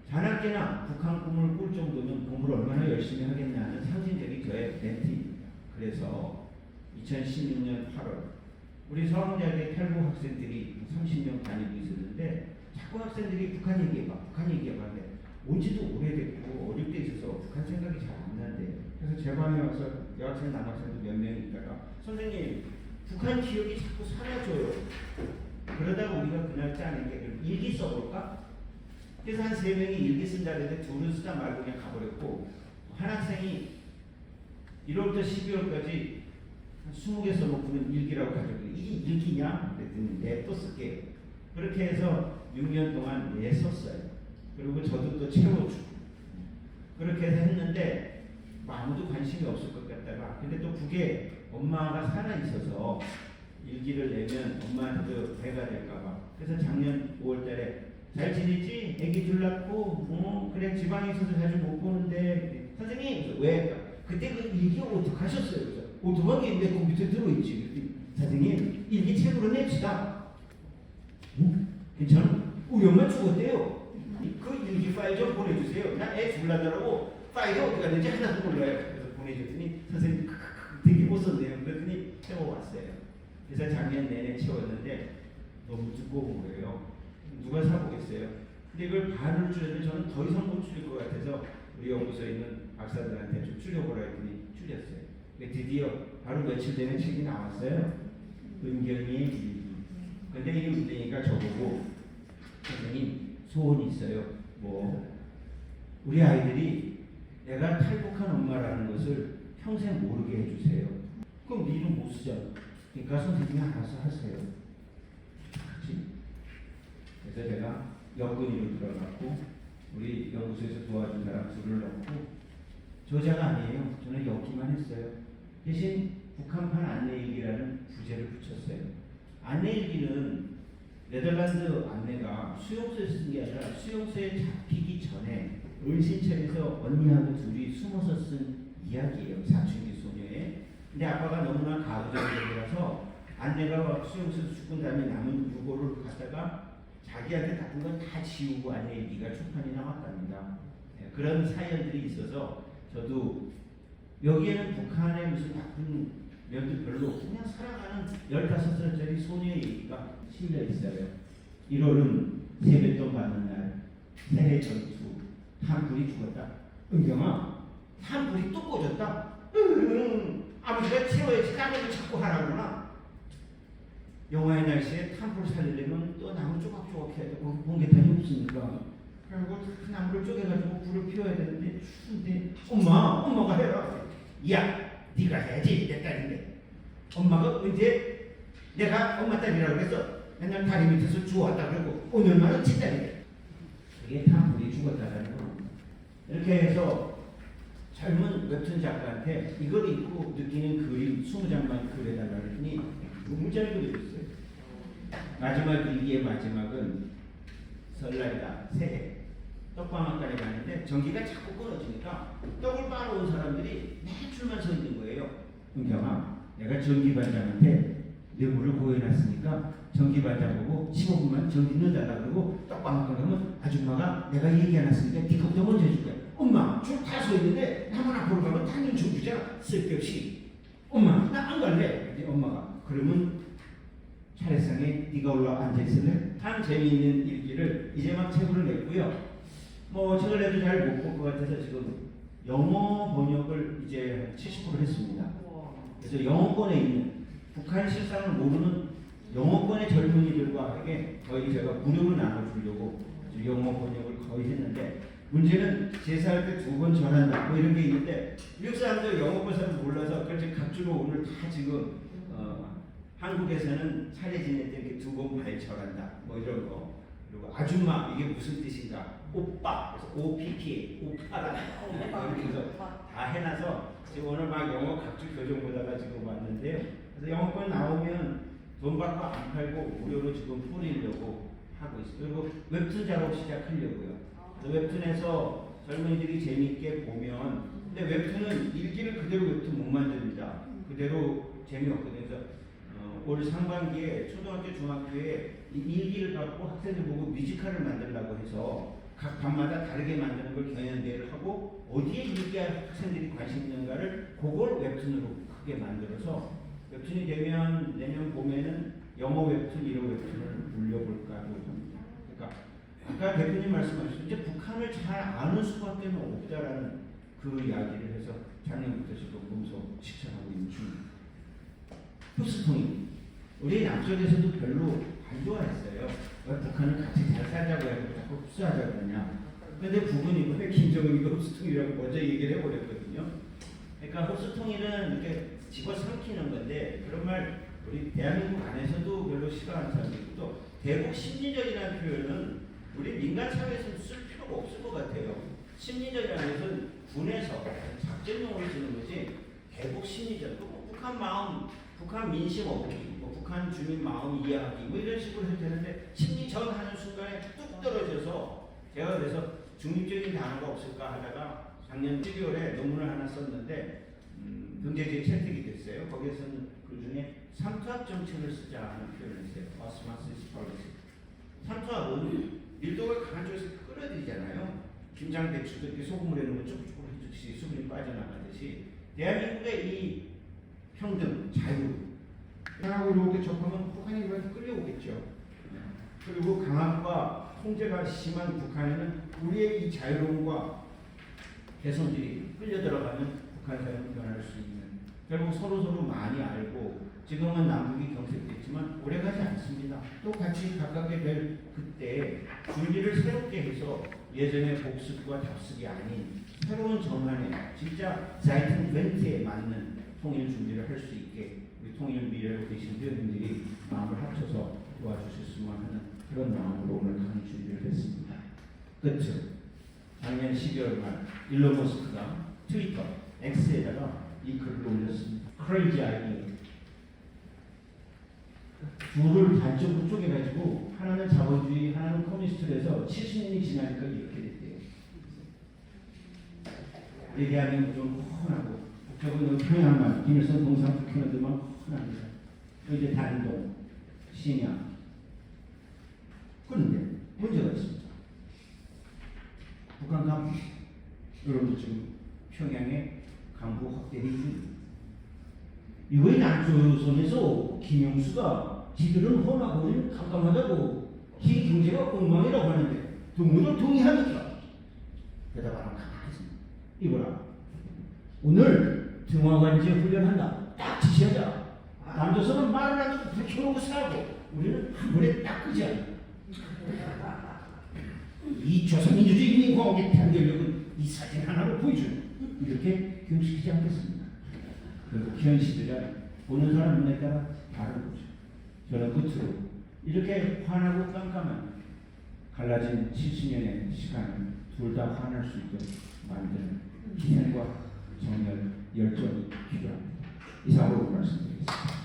자나깨나 북한 꿈을 꿀 정도면 공부를 얼마나 열심히 하겠냐는 상징적인 저의 멘트입니다. 그래서 2016년 8월 우리 서강대학의 탈북 학생들이 30명 다니고 있었는데 자꾸 학생들이 북한 얘기해봐 하는데 온지도 오래됐고 어릴 때 있어서 북한 생각이 잘 안 난대요. 그래서 제 반에 와서 여학생 남학생도 몇 명 있다가 선생님 북한 기억이 자꾸 사라져요. 그러다가 우리가 그날 짜낸 게 일기 써볼까? 그래서 한 3명이 일기 쓴다 그랬는데 2은 쓰다 말고 그냥 가버렸고 한 학생이 1월부터 12월까지 20개 써놓고는 일기라고 가지고 이게 일기냐? 그랬더니 네 또 쓸게요. 그렇게 해서 6년 동안 네 썼어요. 그리고 저도 또 채워주고 그렇게 해서 했는데 아무도 관심이 없을 것 같다가 근데 또 그게 엄마가 살아있어서 일기를 내면 엄마한테도 배가 될까봐 그래서 작년 5월달에 잘 지냈지? 애기 둘 낳고 그래 지방에 있어서 자주 못 보는데 선생님 왜? 그때 그 일기 어떻게 하셨어요? 그래서 도망이 내 컴퓨터에 들어있지. 선생님 일기 책으로 냅시다. 괜찮아? 우리 엄마 죽었대요. 그 일기 파일 좀 보내주세요. 나 애 죽을라더라고 파일이 어떻게 갔는지 하나도 몰라요. 그래서 보내줬더니 선생님 되게 못 썼네요. 그랬더니 채워왔어요. 그래서 작년 내내 채웠는데 너무 두꺼운 거예요. 누가 사보겠어요? 근데 이걸 반을 줄였는데 저는 더 이상 못 줄일 것 같아서 우리 연구소에 있는 박사들한테 좀 줄여보라 했더니 줄였어요. 드디어 바로 며칠 전에 책이 나왔어요. 은경이의 일기. 근데 이 은경이가 저보고 선생님 소원이 있어요. 뭐 우리 아이들이 내가 탈북한 엄마라는 것을 평생 모르게 해주세요. 그럼 네 이름 못 쓰잖아. 그러니까 선생님이 알아서 하세요. 그렇지? 그래서 제가 여건위로 들어갔고 우리 연구소에서 도와준 사람 둘을 넣고 저자가 아니에요. 저는 엮기만 했어요. 대신 북한판 안내일기라는 부제를 붙였어요. 안내일기는 네덜란드 안내가 수용소에 쓴 게 아니라 수용소에 잡히기 전에 을신천에서 언니하고 둘이 숨어서 쓴 이야기예요. 사춘기 소녀의. 근데 아빠가 너무나 가부장적이라서 안내가 수용소에서 죽은 다음에 남은 유고를 갖다가 자기한테 같은 건 다 지우고 안내일기가 출판이 나왔답니다. 그런 사연들이 있어서 저도 여기에는 북한의 무슨 나쁜 면도 별로 없고 그냥 살아가는 15살짜리 소녀의 얘기가 실려 있어요. 1월은 세뱃돈 받는 날, 새해 전투, 탄불이 죽었다. 은경아, 탄불이 또 꺼졌다. 아버지가 채워야지 까먹고 자꾸 하라구나. 영화의 날씨에 탄불 살리려면 또 나무 조각조각 해야 돼. 거기 번개탄이 없으니까. 그리고 그 나무를 쪼개가지고 불을 피워야 되는데 추운데 엄마가 해라. 야, 네가 해야지. 내 딸인데. 엄마가 언제 내가 엄마 딸이라고 해서 맨날 다리 밑에서 주워왔다 그러고 오늘만은 지 딸이래. 그게 탄불이 죽었다라는 거. 이렇게 해서 젊은 웹툰 작가한테 이걸 읽고 느끼는 그림 20장만 그려달라고 했더니 너무 잘 그려줬어요. 마지막 일기의 마지막은 설날이다. 새해. 떡방앗간에 가는데 전기가 자꾸 끊어지니까 떡을 빨아온 사람들이 맨 줄만 서 있는 거예요. 은경아, 내가 전기반장한테 뇌물을 고해놨으니까 전기반장 보고 15분만 전기 넣어달라 그러고 떡방앗간 가면 아줌마가 내가 얘기해놨으니까 네 것도 먼저 해줄게. 엄마, 줄 다 서 있는데 나만 앞으로 가면 당연 줄 주잖아. 쓸데없이. 엄마, 나 안 갈래. 근데 엄마가 그러면 차례상에 네가 올라 앉아있을래? 참 재미있는 일기를 이제 막 책으로 냈고요. 뭐 책을 내도 잘 못 볼 것 같아서 지금 영어 번역을 이제 70% 했습니다. 그래서 영어권에 있는 북한 실상을 모르는 영어권의 젊은이들과에게 거의 제가 무료로 나눠주려고 영어 번역을 거의 했는데 문제는 제사할 때 2번 전한다 뭐 이런 게 있는데 미국 사람들 영어권 사람 몰라서 그래서 각주로 오늘 다 지금 한국에서는 차례 지낼 때 이렇게 2번 발절한다 뭐 이런 거 그리고 아줌마 이게 무슨 뜻인가? 오빠 그래서 OPP 오빠라 이렇게 해서 다 해놔서 지금 오늘 막 영어 각주 교정 보다가 지금 왔는데요. 그래서 영어권 나오면 돈 받고 안 팔고 무료로 지금 뿌리려고 하고 있어요. 그리고 웹툰 작업 시작하려고요. 그래서 웹툰에서 젊은이들이 재밌게 보면 근데 웹툰은 일기를 그대로 웹툰 못 만듭니다. 그대로 재미없거든요. 그래서 올 상반기에 초등학교 중학교에 이 일기를 갖고 학생들 보고 뮤지컬을 만들려고 해서 각 반마다 다르게 만드는 걸 경연대회를 하고 어디에 일기할 학생들이 관심 있는가를 그걸 웹툰으로 크게 만들어서 웹툰이 되면 내년 봄에는 영어 웹툰, 일어 웹툰을 올려볼까 합니다. 그러니까 아까 대표님 말씀하셨죠. 이제 북한을 잘 아는 수밖에 없다라는 그 이야기를 해서 작년부터 지금 몸소 실천하고 있는 중입니다. 흡수통이 우리 남쪽에서도 별로 안 좋아했어요. 왜 북한을 같이 잘 살자고 해서 자꾸 흡수하자 그러냐. 근데 북은 이번에 김정은이가 흡수통이라고 먼저 얘기를 해버렸거든요. 그러니까 흡수통일은 이렇게 집어삼키는 건데 그런 말 우리 대한민국 안에서도 별로 싫어하는 사람이 있고 또 대북 심리적이라는 표현은 우리 민간 사회에서 쓸 필요가 없을 것 같아요. 심리적이라는 것은 군에서 작전용으로 쓰는 거지 대북 심리적, 북한 마음, 북한 민심 얻기, 북한 주민 마음 이해하기 뭐 이런 식으로 해도 되는데 심리전 하는 순간에 뚝 떨어져서 제가 그래서 중립적인 단어가 없을까 하다가 작년 12월에 논문을 하나 썼는데 경제적 채택이 됐어요. 거기에서는 그 중에 삼투압 정책을 쓰자 하는 표현을 했어요. Osmosis policy. 삼투압은 밀도가 강한 쪽에서 끌어들이잖아요. 김장대추도 이렇게 소금을 해놓으면 쭉쭉 해주듯이 수분이 빠져나가듯이 대한민국의 이 평등, 자유 하고 이렇게 접하면 북한이 이렇게 끌려오겠죠. 그리고 강압과 통제가 심한 북한에는 우리의 이 자유로움과 개성들이 끌려 들어가면 북한 사회는 변할 수 있는 결국 서로 많이 알고 지금은 남북이 경색됐지만 오래가지 않습니다. 또 같이 가깝게 될 그때 준비를 새롭게 해서 예전의 복습과 답습이 아닌 새로운 정한에 진짜 자이튼 벤트에 맞는 통일 준비를 할 수 있게 우리 통일 미래로 계신 회원님들이 마음을 합쳐서 도와주셨으면 하는 그런 마음으로 오늘 강의 준비를 했습니다. 끝으로 작년 12월 말 일론 머스크가 트위터 X에다가 이 글을 올렸습니다. Crazy idea. 둘을 반쪽으로 쪼개가지고 하나는 자본주의, 하나는 커뮤니스트로 해서 70년이 지나니까 이렇게 됐대요. 우리 대한민국 좀 훤하고 북쪽은 평양만, 김일성 동상 북한은 데만 훤합니다. 이제 단동, 신양. 그런데 문제가 있습니다. 북한 강, 여러분도 지금 평양에 강부 확대 중입니다. 이거에 남조선에서 김영수가 지들은 훤하고 우리는 깜깜하다고 이 경제가 엉망이라고 하는데 동무도 동의합니까? 대답하면 가만히 있습니다. 이거라. 오늘 등화관제 훈련한다. 딱 지시하자. 남조선은 말을 안 듣고 불켜놓고 살고 우리는 한 번에 딱 끄지 않아. 이 조선민주주의인민공화국의 단결력은 이 사진 하나로 보여주는 이렇게 교육시키지 않겠습니다. 그리고 현실이라 보는 사람 눈에 따라 다른 거죠. 저는 끝으로 이렇게 환하고 깜깜한 갈라진 70년의 시간을 둘 다 환할 수 있도록 만드는 희생과 정열, 열정이 필요합니다. 이상으로 말씀드리겠습니다.